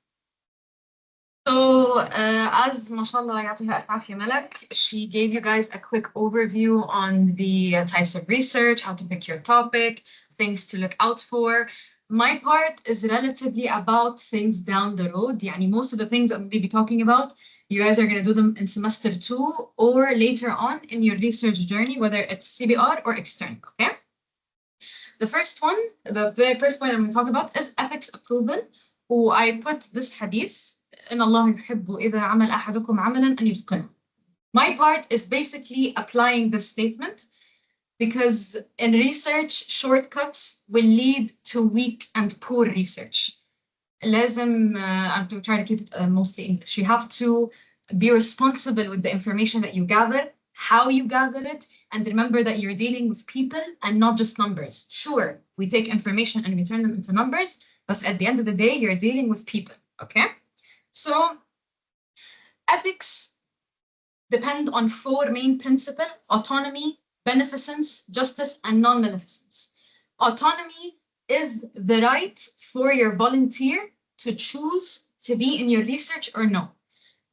So, as mashallah يعطيها ألف عافية Malak, she gave you guys a quick overview on the types of research, how to pick your topic, things to look out for. My part is relatively about things down the road. يعني most of the things I'm going to be talking about, you guys are going to do them in semester 2 or later on in your research journey, whether it's CBR or external, okay? The first one, the very first point I'm going to talk about is ethics approval. I put this hadith, إن الله يحب إذا عمل أحدكم عملا أن يتقنه. My part is basically applying this statement, because in research, shortcuts will lead to weak and poor research. لازم, I'm going to try to keep it mostly English. You have to be responsible with the information that you gather, how you gather it, and remember that you're dealing with people and not just numbers. Sure, we take information and we turn them into numbers, but at the end of the day, you're dealing with people, okay? So ethics depend on 4 main principles: autonomy, beneficence, justice, and non-maleficence. Autonomy is the right for your volunteer to choose to be in your research or no.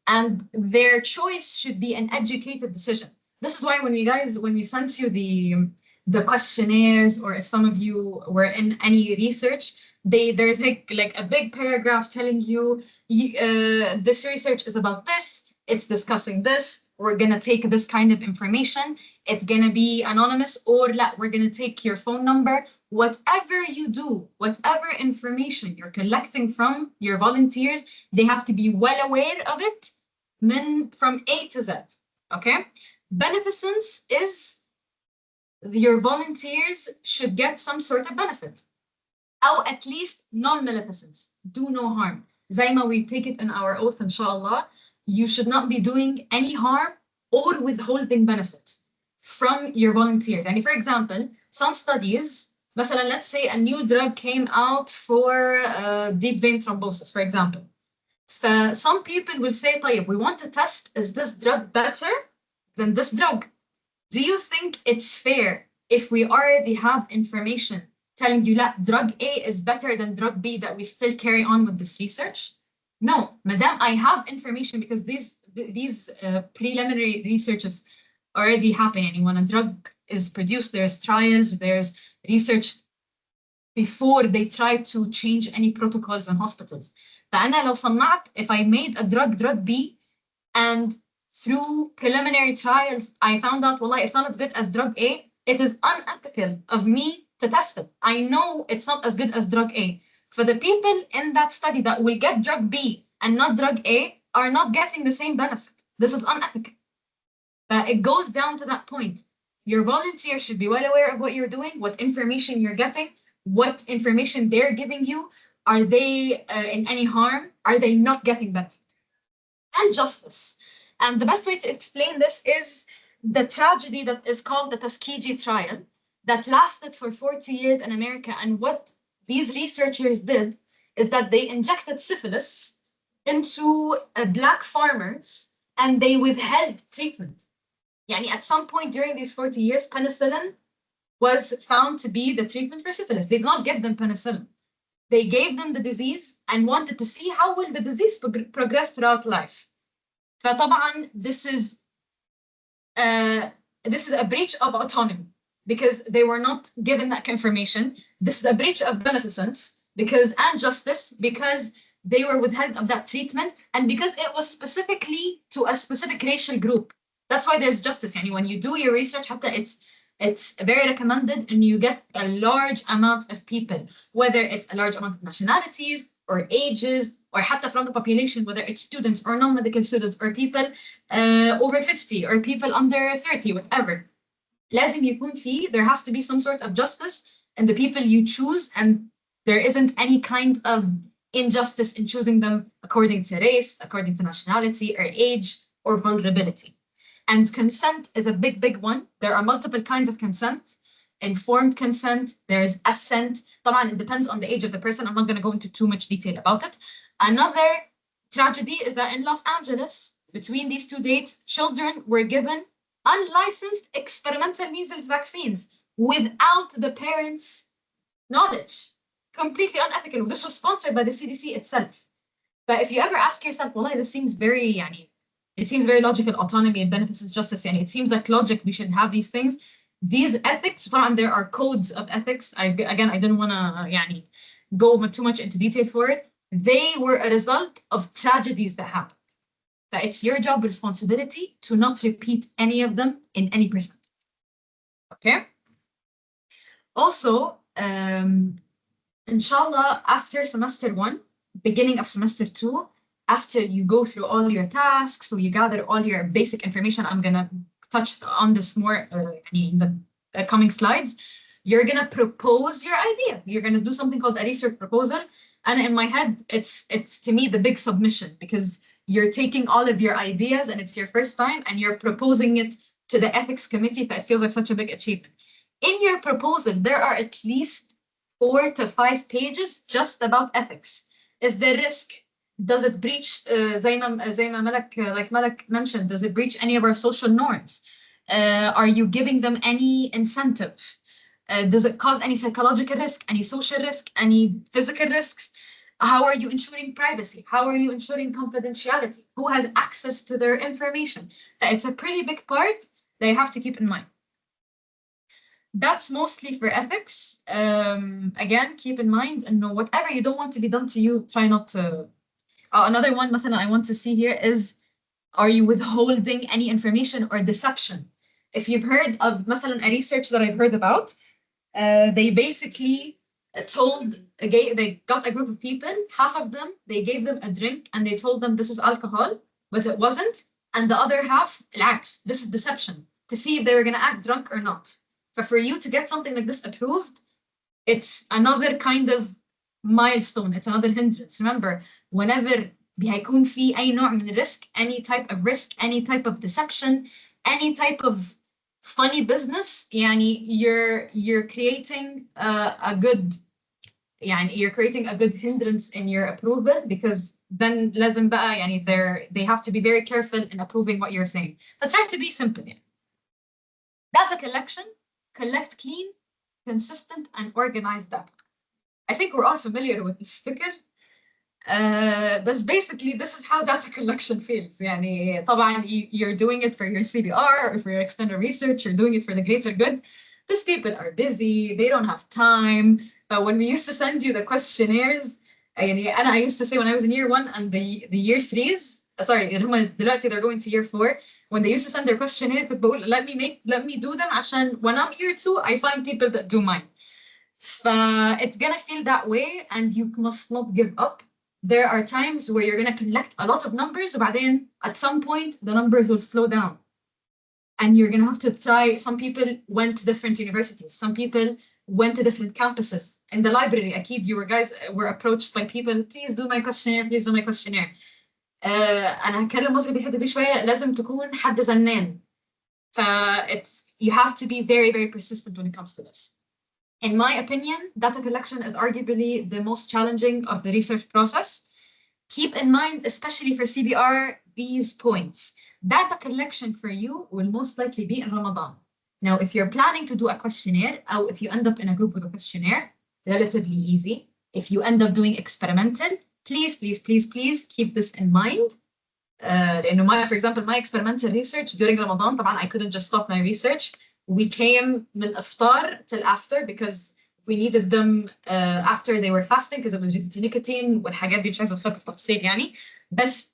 And their choice should be an educated decision. This is why when we sent you the questionnaires, or if some of you were in any research, there's like a big paragraph telling you, this research is about this, it's discussing this, we're gonna take this kind of information, it's gonna be anonymous, or we're gonna take your phone number. Whatever you do, whatever information you're collecting from your volunteers, they have to be well aware of it from A to Z, okay? Beneficence is your volunteers should get some sort of benefit, or at least non-maleficence, do no harm. زي ما we take it in our oath, inshallah, you should not be doing any harm or withholding benefit from your volunteers. And for example, some studies, مثلا, let's say a new drug came out for deep vein thrombosis, for example. Some people will say, طيب, we want to test, is this drug better than this drug? Do you think it's fair if we already have information telling you that drug A is better than drug B, that we still carry on with this research? No, madam, I have information, because these preliminary researches already happen. And when a drug is produced, there's trials, there's research before they try to change any protocols in hospitals. فأنا لو صنعت, if I made a drug B, and through preliminary trials, I found out, well, it's not as good as drug A, it is unethical of me to test it. I know it's not as good as drug A. For the people in that study that will get drug B and not drug A are not getting the same benefit. This is unethical. It goes down to that point. Your volunteer should be well aware of what you're doing, what information you're getting, what information they're giving you. Are they in any harm? Are they not getting benefit? And justice. And the best way to explain this is the tragedy that is called the Tuskegee trial that lasted for 40 years in America. And what these researchers did is that they injected syphilis into Black farmers, and they withheld treatment. Yani at some point during these 40 years, penicillin was found to be the treatment for syphilis. They did not give them penicillin. They gave them the disease and wanted to see how will the disease progress throughout life. فطبعا this is a breach of autonomy, because they were not given that information. This is a breach of beneficence and justice, because they were withheld of that treatment, and because it was specifically to a specific racial group. That's why there's justice. Yani when you do your research, it's very recommended, and you get a large amount of people, whether it's a large amount of nationalities or ages, or حتى from the population, whether it's students or non-medical students, or people over 50, or people under 30, whatever. لازم يكون فيه, there has to be some sort of justice in the people you choose, and there isn't any kind of injustice in choosing them according to race, according to nationality, or age, or vulnerability. And consent is a big, big one. There are multiple kinds of consent. Informed consent, there's assent. طبعا it depends on the age of the person. I'm not going to go into too much detail about it. Another tragedy is that in Los Angeles, between these two dates, children were given unlicensed experimental measles vaccines without the parents' knowledge. Completely unethical. This was sponsored by the CDC itself. But if you ever ask yourself, well, this seems very, it seems very logical, autonomy and benefits of justice. It seems like logic, we should have these things. These ethics, there are codes of ethics. I didn't want to go over too much into detail for it. They were a result of tragedies that happened. That it's your job responsibility to not repeat any of them in any percent. Okay? Also, inshallah, after semester 1, beginning of semester 2, after you go through all your tasks, so you gather all your basic information, I'm going to touch on this more in the coming slides, you're going to propose your idea. You're going to do something called a research proposal. And in my head, it's to me the big submission, because you're taking all of your ideas and it's your first time and you're proposing it to the ethics committee, but it feels like such a big achievement. In your proposal, there are at least 4 to 5 pages just about ethics. Is there risk? Does it breach زي ما Malak mentioned, does it breach any of our social norms? Are you giving them any incentive? Does it cause any psychological risk, any social risk, any physical risks? How are you ensuring privacy? How are you ensuring confidentiality? Who has access to their information? It's a pretty big part that you have to keep in mind. That's mostly for ethics. Again, keep in mind, and know whatever you don't want to be done to you, try not to. Another one, مثلا, I want to see here is, are you withholding any information or deception? If you've heard of مثلا a research that I've heard about, they basically they got a group of people, half of them, they gave them a drink and they told them this is alcohol, but it wasn't. And the other half, العكس, this is deception, to see if they were going to act drunk or not. But for you to get something like this approved, it's another kind of milestone, it's another hindrance. Remember, whenever هيكون في أي نوع من risk, any type of risk, any type of deception, any type of funny business, يعني you're creating a good, يعني you're creating a good hindrance in your approval, because then لازم بقى يعني they have to be very careful in approving what you're saying. But try to be simple. يعني. Data collection, collect clean, consistent and organized data. I think we're all familiar with this sticker. But basically this is how data collection feels. يعني طبعا you're doing it for your CBR or for your external research, you're doing it for the greater good. These people are busy, they don't have time. But when we used to send you the questionnaires, يعني I used to say when I was in year 1 and the year 3s, sorry, دلوقتي they're going to year 4, when they used to send their questionnaire, كنت بقول let me do them عشان when I'm year 2 I find people that do mine. It's gonna feel that way, and you must not give up. There are times where you're gonna collect a lot of numbers, but then at some point the numbers will slow down. And you're gonna have to try. Some people went to different universities. Some people went to different campuses. In the library, أكيد you guys were approached by people. Please do my questionnaire. Please do my questionnaire. أنا هتكلم مصري بالحتة دي شوية. لازم تكون حد زنان. You have to be very, very persistent when it comes to this. In my opinion, data collection is arguably the most challenging of the research process. Keep in mind, especially for CBR, these points. Data collection for you will most likely be in Ramadan. Now, if you're planning to do a questionnaire, or if you end up in a group with a questionnaire, relatively easy. If you end up doing experimental, please, please, please, please keep this in mind. For example, my experimental research during Ramadan, طبعا I couldn't just stop my research. We came من iftar till after because we needed them after they were fasting because it was related to nicotine والحاجات دي مش عايزة أدخل في تفاصيل يعني. بس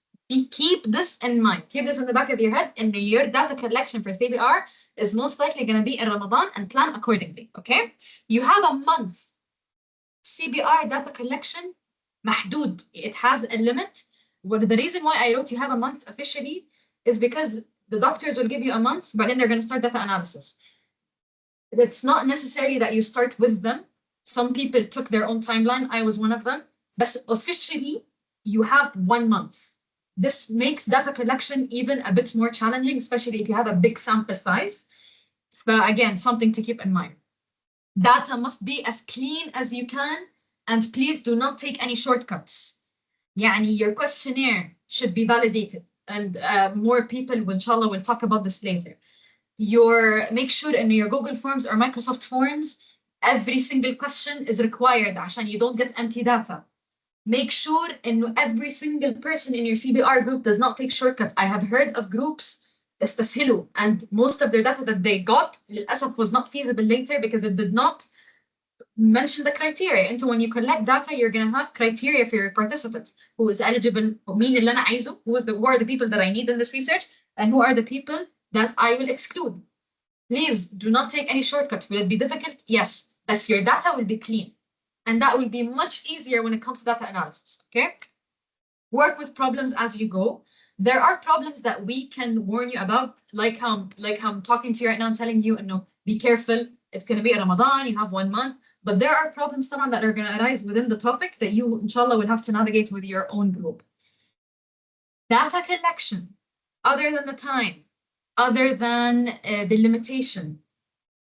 keep this in mind. Keep this in the back of your head. And your data collection for CBR is most likely going to be in Ramadan, and plan accordingly. Okay? You have a month. CBR data collection محدود. It has a limit. Well, the reason why I wrote you have a month officially is because the doctors will give you a month, but then they're going to start data analysis. It's not necessarily that you start with them. Some people took their own timeline. I was one of them. But officially, you have 1 month. This makes data collection even a bit more challenging, especially if you have a big sample size. But again, something to keep in mind. Data must be as clean as you can, and please do not take any shortcuts. يعني your questionnaire should be validated, and more people, inshallah, will talk about this later. Make sure in your Google Forms or Microsoft Forms, every single question is required عشان you don't get empty data. Make sure in every single person in your CBR group does not take shortcuts. I have heard of groups استسهلوا, and most of their data that they got للأسف was not feasible later because it did not mention the criteria. Into when you collect data, you're going to have criteria for your participants. Who is eligible, مين اللي أنا عايزه, who are the people that I need in this research, and who are the people that I will exclude. Please do not take any shortcut. Will it be difficult? Yes, but your data will be clean. And that will be much easier when it comes to data analysis, okay? Work with problems as you go. There are problems that we can warn you about, like how I'm talking to you right now and telling you, be careful, it's going to be Ramadan, you have 1 month. But there are problems that are going to arise within the topic that you, inshallah, will have to navigate with your own group. Data collection, other than the time, other than the limitation,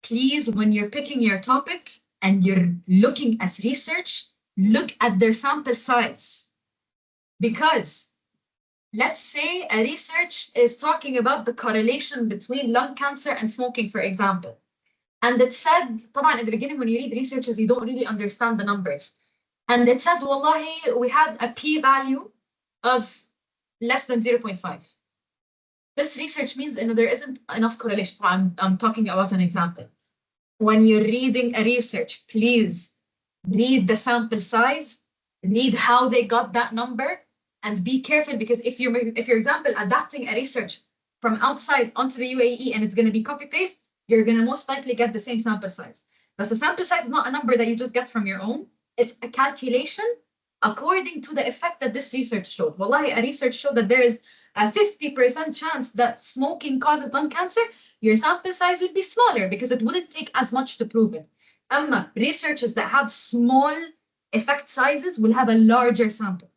please, when you're picking your topic and you're looking at research, look at their sample size. Because let's say a research is talking about the correlation between lung cancer and smoking, for example. And it said, طبعا at the beginning when you read researches, you don't really understand the numbers. And it said, wallahi, we had a p-value of less than 0.5. This research means there isn't enough correlation. I'm talking about an example. When you're reading a research, please read the sample size, read how they got that number, and be careful, because if you're, for example, adapting a research from outside onto the UAE and it's going to be copy-paste, you're going to most likely get the same sample size. But the sample size is not a number that you just get from your own. It's a calculation according to the effect that this research showed. Wallahi, a research showed that there is a 50% chance that smoking causes lung cancer. Your sample size would be smaller because it wouldn't take as much to prove it. Researches that have small effect sizes will have a larger sample.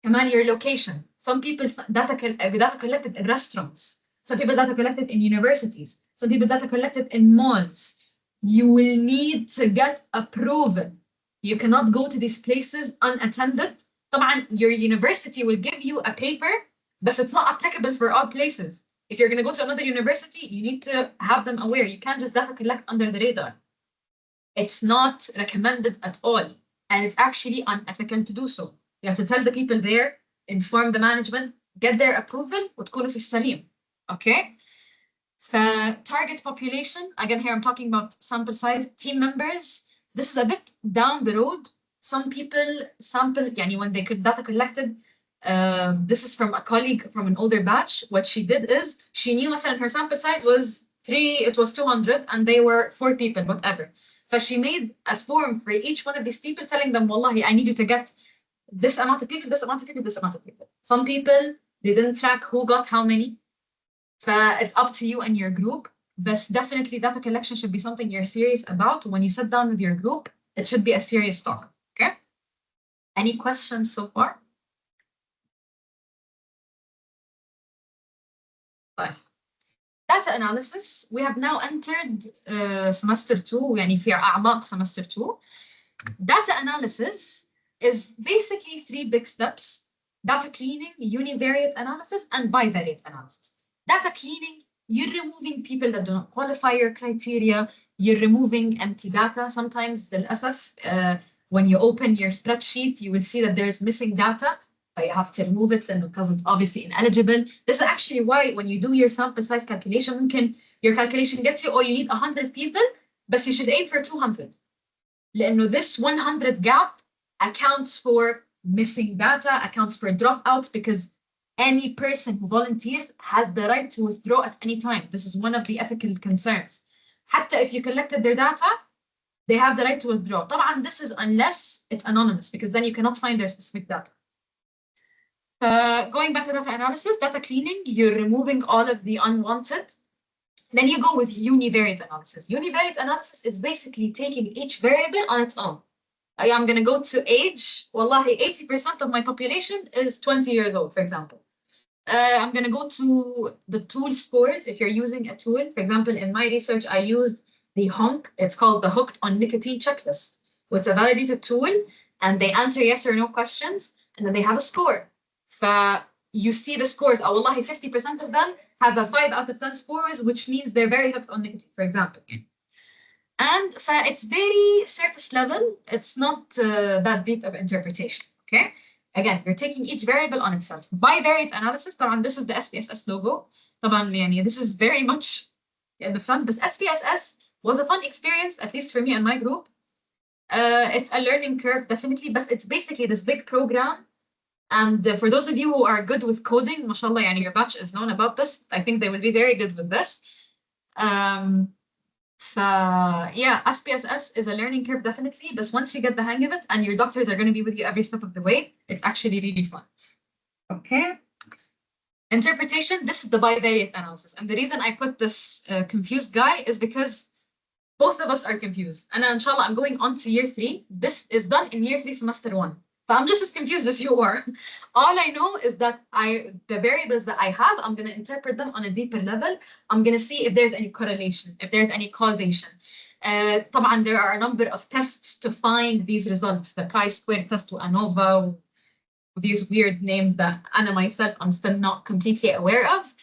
Kaman, your location. Some people data collected in restaurants. Some people data collected in universities. Some people data collected in malls. You will need to get approval. You cannot go to these places unattended. طبعا, your university will give you a paper, but it's not applicable for all places. If you're going to go to another university, you need to have them aware. You can't just data collect under the radar. It's not recommended at all. And it's actually unethical to do so. You have to tell the people there, inform the management, get their approval, وتكونوا في السليم. Okay? Target population, again here I'm talking about sample size, team members. This is a bit down the road. Some people sample, when they could data collected, this is from a colleague from an older batch. What she did is, she knew her sample size was 200, and they were 4 people, whatever. So she made a form for each one of these people telling them, wallahi, I need you to get this amount of people, this amount of people, this amount of people. Some people, they didn't track who got how many. So it's up to you and your group. But definitely data collection should be something you're serious about. When you sit down with your group, it should be a serious talk. Okay? Any questions so far? Fine. Data analysis. We have now entered semester 2, في أعماق semester 2. Data analysis is basically 3 big steps: data cleaning, univariate analysis, and bivariate analysis. Data cleaning, you're removing people that do not qualify your criteria. You're removing empty data. Sometimes, للأسف, when you open your spreadsheet, you will see that there's missing data, but you have to remove it because it's obviously ineligible. This is actually why when you do your sample size calculation, your calculation gets you, you need 100 people, but you should aim for 200. لأنه this 100 gap accounts for missing data, accounts for dropouts, because any person who volunteers has the right to withdraw at any time. This is one of the ethical concerns. حتى if you collected their data, they have the right to withdraw. طبعا, this is unless it's anonymous, because then you cannot find their specific data. Going back to data analysis, data cleaning, you're removing all of the unwanted. Then you go with univariate analysis. Univariate analysis is basically taking each variable on its own. I'm going to go to age. Wallahi, 80% of my population is 20 years old, for example. I'm going to go to the tool scores. If you're using a tool, for example, in my research, I used the HONC. It's called the Hooked on Nicotine Checklist. It's a validated tool, and they answer yes or no questions, and then they have a score. You see the scores. Wallahi, 50% of them have a 5 out of 10 scores, which means they're very hooked on nicotine, for example. And it's very surface level. It's not that deep of interpretation, okay? Again, you're taking each variable on itself. Bivariate analysis, طبعا, this is the SPSS logo. طبعا, this is very much in the front, but SPSS was a fun experience, at least for me and my group. It's a learning curve, definitely, but it's basically this big program. And for those of you who are good with coding, mashallah, your batch is known about this. I think they will be very good with this. Yeah, SPSS is a learning curve, definitely. But once you get the hang of it, and your doctors are going to be with you every step of the way, it's actually really fun. Okay. Interpretation, this is the bivariate analysis. And the reason I put this confused guy is because both of us are confused. And inshallah, I'm going on to year 3. This is done in year 3, semester 1. But I'm just as confused as you are. All I know is that the variables that I have, I'm going to interpret them on a deeper level. I'm going to see if there's any correlation, if there's any causation. طبعا, there are a number of tests to find these results. The chi-square test, ANOVA, these weird names that Anna myself I'm still not completely aware of.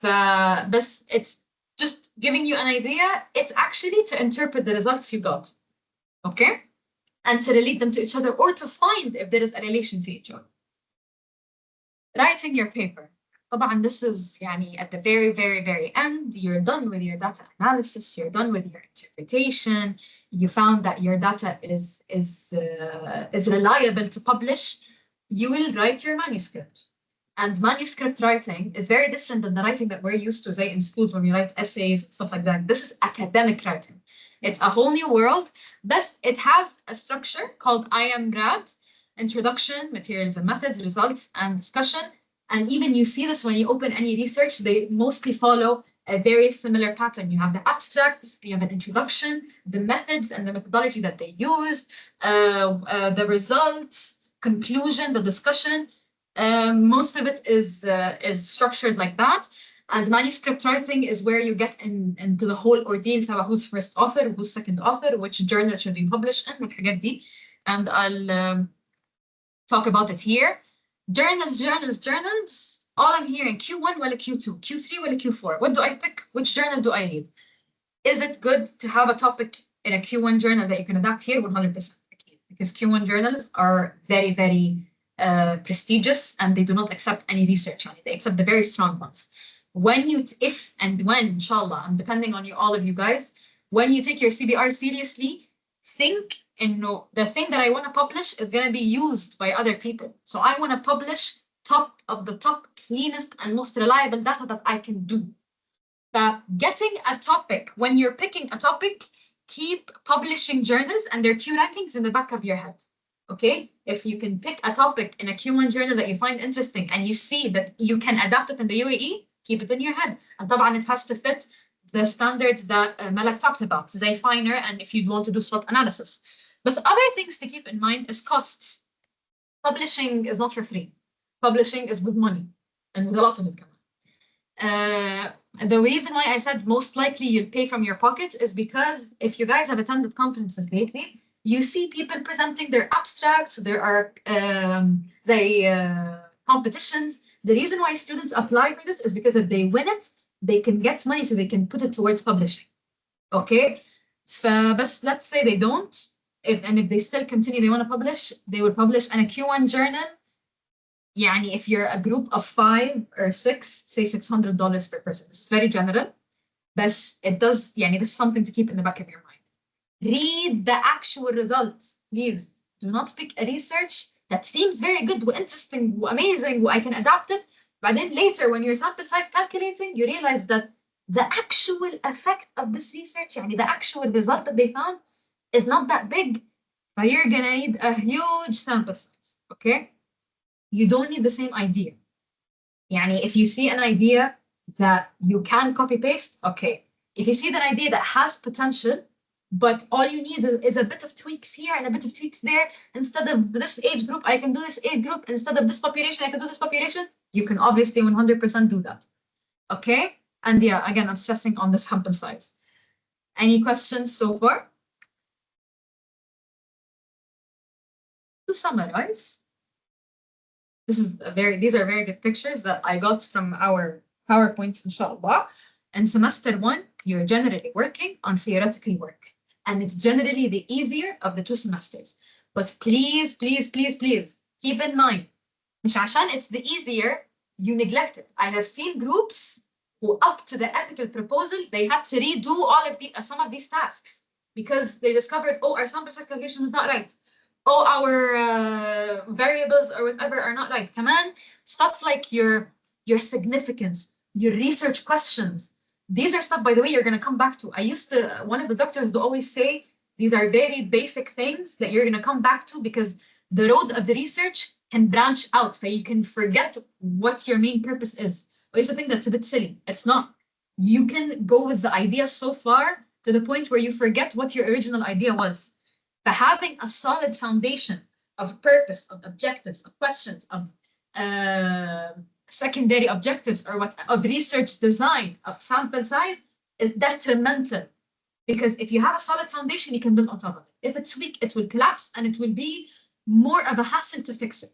But it's just giving you an idea. It's actually to interpret the results you got, okay? And to relate them to each other or to find if there is a relation to each other. Writing your paper. طبعا this is يعني at the very, very, very end. You're done with your data analysis. You're done with your interpretation. You found that your data is reliable to publish. You will write your manuscript. And manuscript writing is very different than the writing that we're used to, say, in schools when we write essays, stuff like that. This is academic writing. It's a whole new world, but it has a structure called IMRAD, Introduction, Materials and Methods, Results, and Discussion. And even you see this when you open any research, they mostly follow a very similar pattern. You have the abstract, you have an introduction, the methods and the methodology that they use, the results, conclusion, the discussion. Most of it is structured like that. And manuscript writing is where you get into the whole ordeal of who's first author, who's second author, which journal should be published in, والحاجات دي. And I'll talk about it here. Journals. All I'm hearing Q1 ولا Q2, Q3 ولا Q4. What do I pick? Which journal do I read? Is it good to have a topic in a Q1 journal that you can adapt here? 100%. Because Q1 journals are very, very prestigious and they do not accept any research on it. They accept the very strong ones. If and when, inshallah, I'm depending on all of you guys, when you take your CBR seriously, think the thing that I want to publish is going to be used by other people. So I want to publish top of the top, cleanest and most reliable data that I can do. But getting a topic, when you're picking a topic, keep publishing journals and their Q rankings in the back of your head. Okay? If you can pick a topic in a Q1 journal that you find interesting and you see that you can adapt it in the UAE, keep it in your head. And طبعا it has to fit the standards that Malak talked about, زي finer, and if you want to do SWOT analysis. But other things to keep in mind is costs. Publishing is not for free. Publishing is with money, and with a lot of it. The reason why I said most likely you'll pay from your pocket is because if you guys have attended conferences lately, you see people presenting their abstracts, there are competitions. The reason why students apply for this is because if they win it, they can get money so they can put it towards publishing. Okay? But let's say they don't, if they still continue, they want to publish, they will publish in a Q1 journal. يعني if you're a group of 5 or 6, say $600 per person. This is very general, but it does, يعني this is something to keep in the back of your mind. Read the actual results, please. Do not pick a research that seems very good, interesting, amazing, I can adapt it. But then later, when you're sample size calculating, you realize that the actual effect of this research, يعني the actual result that they found, is not that big. But you're gonna need a huge sample size, okay? You don't need the same idea. يعني if you see an idea that you can copy paste, okay. If you see an idea that has potential, but all you need is a bit of tweaks here and a bit of tweaks there, instead of this age group, I can do this age group. Instead of this population, I can do this population. You can obviously 100% do that. Okay? And yeah, again, I'm stressing on the sample size. Any questions so far? To summarize, these are very good pictures that I got from our PowerPoints, inshallah. In semester 1, you're generally working on theoretical work. And it's generally the easier of the 2 semesters. But please, please, please, please, keep in mind, مش عشان it's the easier, you neglect it. I have seen groups who, up to the ethical proposal, they had to redo all of some of these tasks because they discovered, oh, our sample size calculation was not right. Oh, our variables or whatever are not right. Come on, stuff like your significance, your research questions. These are stuff, by the way, you're going to come back to. One of the doctors would always say, these are very basic things that you're going to come back to because the road of the research can branch out, so you can forget what your main purpose is. I used to think that's a bit silly. It's not. You can go with the idea so far to the point where you forget what your original idea was. But having a solid foundation of purpose, of objectives, of questions, of secondary objectives, or of research design, of sample size, is detrimental. Because if you have a solid foundation, you can build on top of it. If it's weak, it will collapse and it will be more of a hassle to fix it.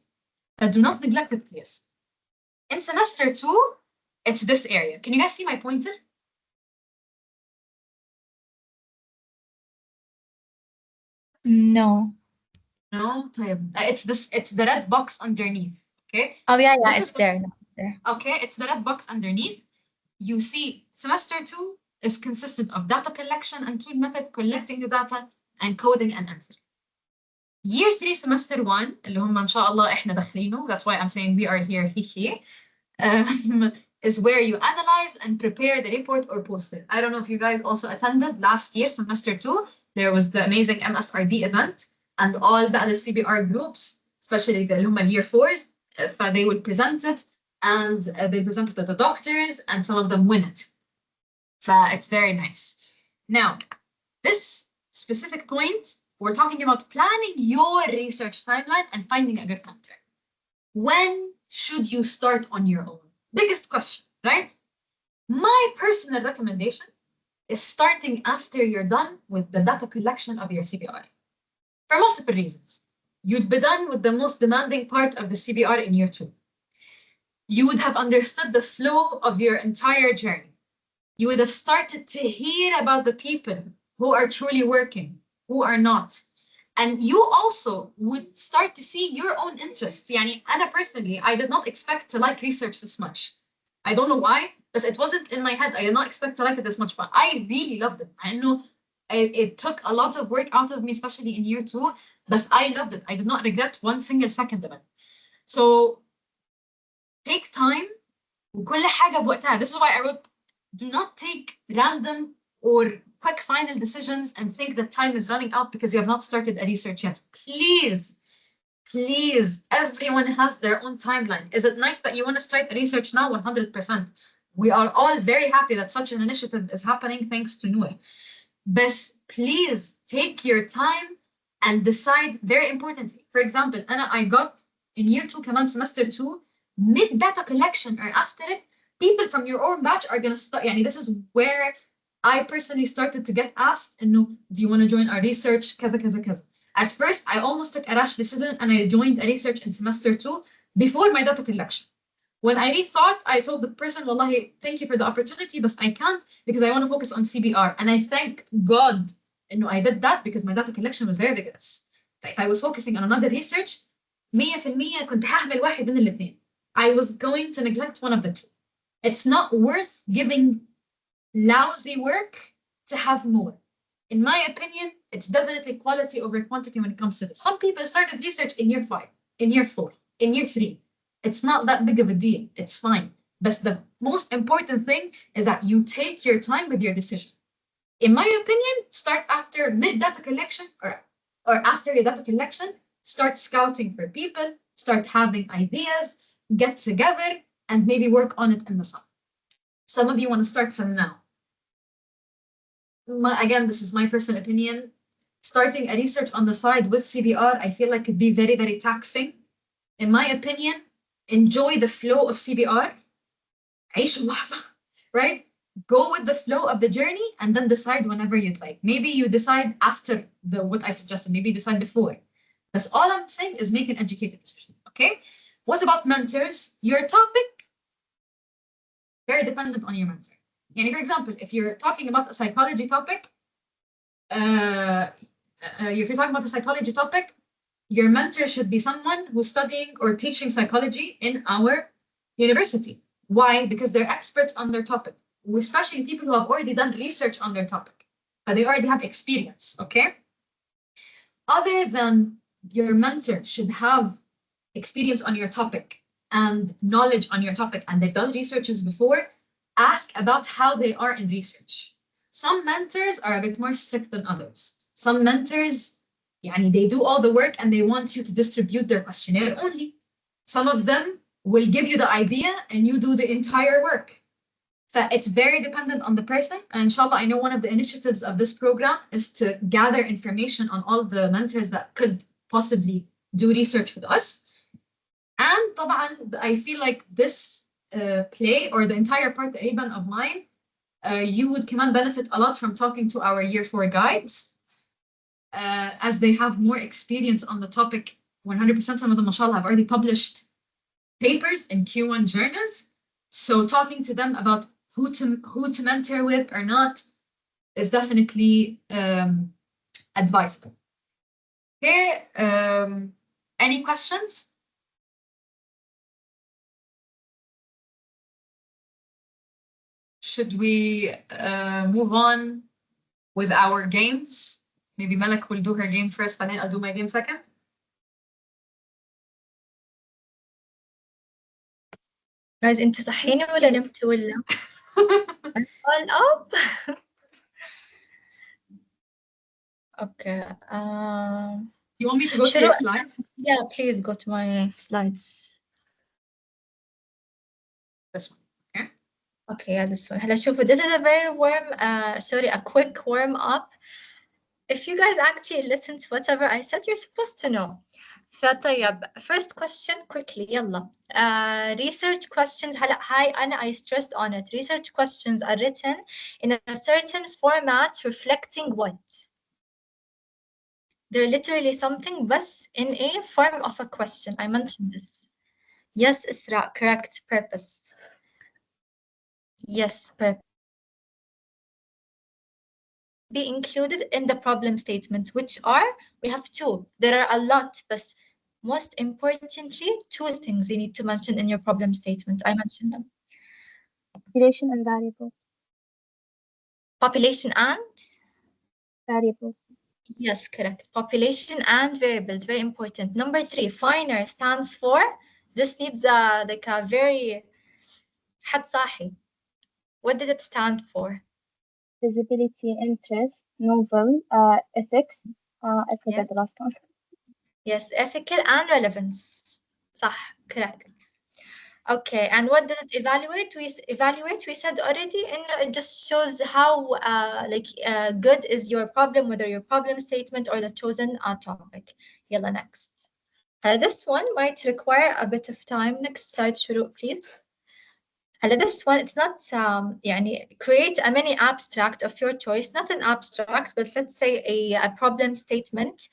but do not neglect it, please. In semester 2, it's this area. Can you guys see my pointer? No. No? It's the red box underneath, okay? Oh, yeah, This it's is there. No, it's there. Okay, it's the red box underneath. You see, semester 2 is consistent of data collection and tool method, collecting the data and coding and answering. Year 3, semester 1, اللي هم إن شاء الله إحنا داخلينه, that's why I'm saying we are here, is where you analyze and prepare the report or post it. I don't know if you guys also attended last year, semester 2, there was the amazing MSRD event, and all the CBR groups, especially the year 4s, they would present it, and they presented to the doctors, and some of them win it. It's very nice. Now, this specific point, we're talking about planning your research timeline and finding a good mentor. When should you start on your own? Biggest question, right? My personal recommendation is starting after you're done with the data collection of your CBR. For multiple reasons. You'd be done with the most demanding part of the CBR in year 2. You would have understood the flow of your entire journey. You would have started to hear about the people who are truly working, who are not. And you also would start to see your own interests. Yani, أنا personally, I did not expect to like research this much. I don't know why, but it wasn't in my head. I did not expect to like it this much, but I really loved it. I know it took a lot of work out of me, especially in year 2, but I loved it. I did not regret one single second of it. So take time. وكل حاجة بوقتها. This is why I wrote, do not take random or quick final decisions and think that time is running out because you have not started a research yet. Please, please, everyone has their own timeline. Is it nice that you want to start a research now? 100%. We are all very happy that such an initiative is happening thanks to Noor. But please take your time and decide, very importantly. For example, I got in year 2, كمان semester 2, mid-data collection or after it, people from your own batch are going to start. This is where I personally started to get asked, do you want to join our research? Kaza, kaza, kaza. At first, I almost took a rash decision and I joined a research in semester 2 before my data collection. When I rethought, I told the person, Wallahi, thank you for the opportunity, but I can't because I want to focus on CBR. And I thank God I did that because my data collection was very vigorous. If I was focusing on another research, 100% كنت هعمل واحد من الاثنين. I was going to neglect one of the two. It's not worth giving lousy work to have more. In my opinion, it's definitely quality over quantity when it comes to this. Some people started research in year 5, in year 4, in year 3. It's not that big of a deal. It's fine. But the most important thing is that you take your time with your decision. In my opinion, start after mid-data collection or after your data collection, start scouting for people, start having ideas, get together, and maybe work on it in the summer. Some of you want to start from now. Again, this is my personal opinion. Starting a research on the side with CBR, I feel like could be very, very taxing. In my opinion, enjoy the flow of CBR. Right? Go with the flow of the journey and then decide whenever you'd like. Maybe you decide after what I suggested. Maybe you decide before. That's all I'm saying is make an educated decision. Okay? What about mentors? Your topic, very dependent on your mentor. For example, if you're talking about a psychology topic, your mentor should be someone who's studying or teaching psychology in our university. Why? Because they're experts on their topic, especially people who have already done research on their topic, but they already have experience, okay? Other than your mentor should have experience on your topic and knowledge on your topic, and they've done researches before, ask about how they are in research. Some mentors are a bit more strict than others. Some mentors, they do all the work and they want you to distribute their questionnaire only. Some of them will give you the idea and you do the entire work. So it's very dependent on the person. And inshallah, I know one of the initiatives of this program is to gather information on all the mentors that could possibly do research with us. And طبعاً, I feel like this play or the entire part even of mine, you would كمان benefit a lot from talking to our year 4 guides, as they have more experience on the topic. 100% some of them, mashallah, have already published papers in Q1 journals. So talking to them about who to mentor with or not is definitely advisable. Okay, any questions? Should we move on with our games? Maybe Malak will do her game first, and then I'll do my game second. Guys, انتوا صحيني ولا نمتوا ولا؟ all up. Okay. You want me to go to your slide? Yeah, please go to my slides. This one. Okay. Okay, yeah, this one. هلا شوفوا, this is a very a quick warm up. If you guys actually listen to whatever I said, you're supposed to know. فطيب, first question quickly, يلا. Research questions, هلا هاي I stressed on it. Research questions are written in a certain format reflecting what? They're literally something بس in a form of a question. I mentioned this. Yes, Isra, correct, purpose. Yes, purpose. Be included in the problem statement, which are, we have two. There are a lot, but most importantly, two things you need to mention in your problem statement. I mentioned them. Population and variables. Population and? Variables. Yes, correct. Population and variables, very important. Number 3, FINER stands for, this needs like a very حد صاحي. What did it stand for? Visibility, interest, novel, ethics. I forgot the last one. Yes, ethical and relevance. صح, correct. Okay, and what does it evaluate? We said already, and it just shows how good is your problem, whether your problem statement or the chosen topic. Yalla, next. This one might require a bit of time. Next slide, Shorook, please. This one, it's not create a mini abstract of your choice, not an abstract, but let's say a problem statement,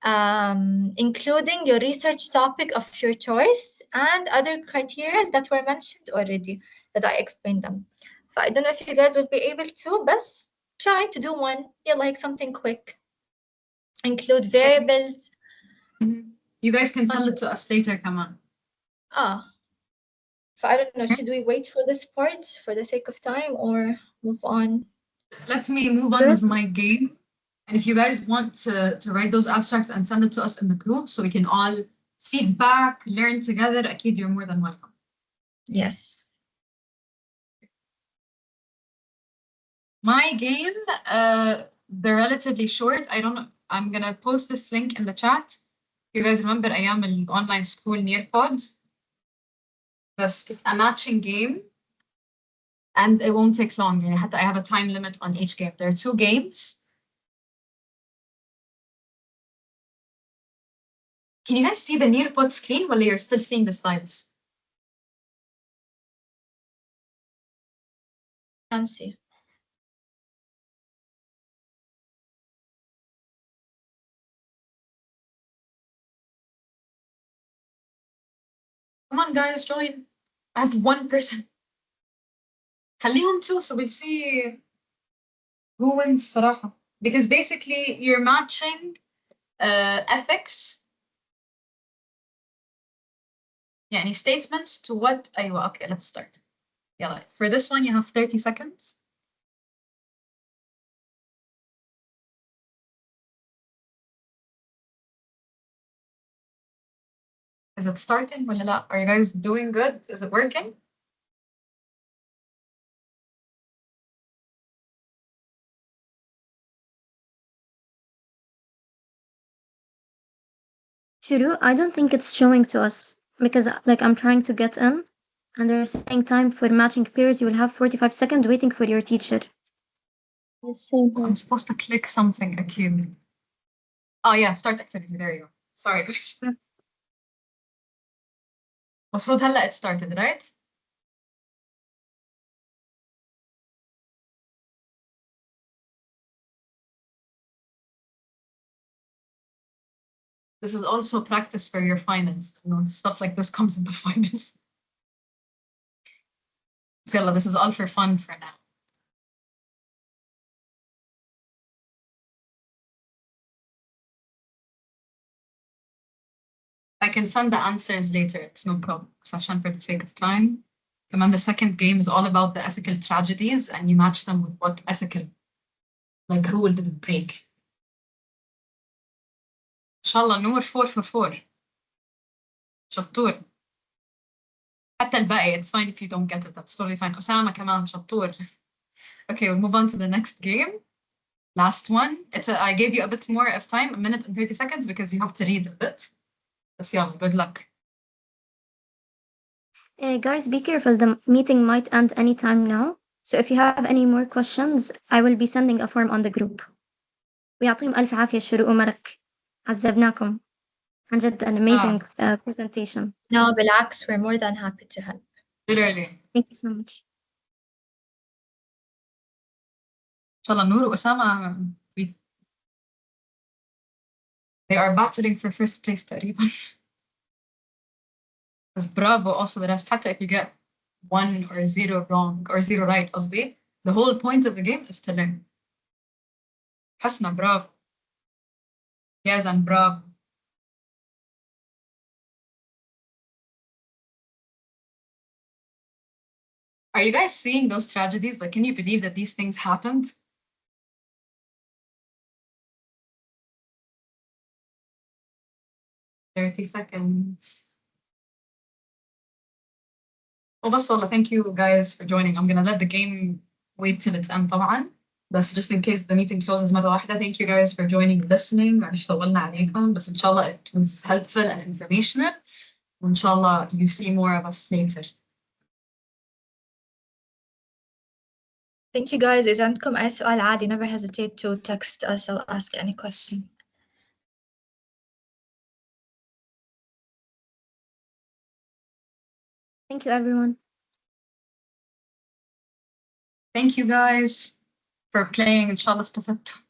including your research topic of your choice and other criteria that were mentioned already, that I explained them. So I don't know if you guys will be able to, but try to do one. Yeah, like something quick. Include variables. You guys can send it to us later, come on. So I don't know, should we wait for this part for the sake of time or move on? Let me move on with my game. And if you guys want to write those abstracts and send it to us in the group so we can all feedback, learn together, أكيد you're more than welcome. Yes. My game, they're relatively short. I don't know. I'm going to post this link in the chat. You guys remember أيام الأونلاين school Nearpod? It's a matching game. And it won't take long. I have a time limit on each game. There are 2 games. Can you guys see the Nearpod screen while you're still seeing the slides? Can't see. Come on, guys, join. I have 1 person. خليهم 2 so we see who wins صراحة. Because basically you're matching ethics يعني statements to what أيوة okay let's start. يلا. For this one you have 30 seconds. Is it starting ولا لا? Are you guys doing good? Is it working? Shuru, I don't think it's showing to us because I'm trying to get in and they're saying time for matching pairs. You will have 45 seconds waiting for your teacher. I'm supposed to click something again. Oh yeah, start activity. There you go. Sorry guys. المفروض هلا it started, right? This is also practice for your finals. You know, stuff like this comes in the finals. So this is all for fun for now. I can send the answers later. It's no problem. Sashan, for the sake of time. And then the second game is all about the ethical tragedies, and you match them with what ethical, like, rule did it break. Inshallah, Noor 4 for 4. شطور. حتى الباقي, it's fine if you don't get it. That's totally fine. أسامة كمان شطور. Okay, we'll move on to the next game. Last one. I gave you a bit more of time, 1 minute and 30 seconds, because you have to read a bit. بس يلا, good luck. Guys, be careful. The meeting might end any time now. So if you have any more questions, I will be sending a form on the group. ويعطيهم ألف عافية شروق وملك. عذبناكم. عن جد an amazing presentation. No, بالعكس, we're more than happy to help. Literally. Thank you so much. Inshallah, Noor, Osama, they are battling for first place تقريبا. Because bravo also the rest. حتى if you get 1 or 0 wrong or 0 right قصدي, the whole point of the game is to learn. حسنا, bravo. Yes, and bravo. Are you guys seeing those tragedies? Like, can you believe that these things happened? "30 seconds. Oh, بس والله, thank you guys for joining. I'm gonna let the game wait till it's end طبعا. بس just in case the meeting closes مرة واحدة. Thank you guys for joining, listening. معلش طولنا عليكم. بس إن شاء الله it was helpful and informational. وإن شاء الله you see more of us later. Thank you guys. إذا عندكم أي سؤال عادي, never hesitate to text us or ask any question. Thank you, everyone. Thank you guys for playing. إن شاء الله استفدتوا.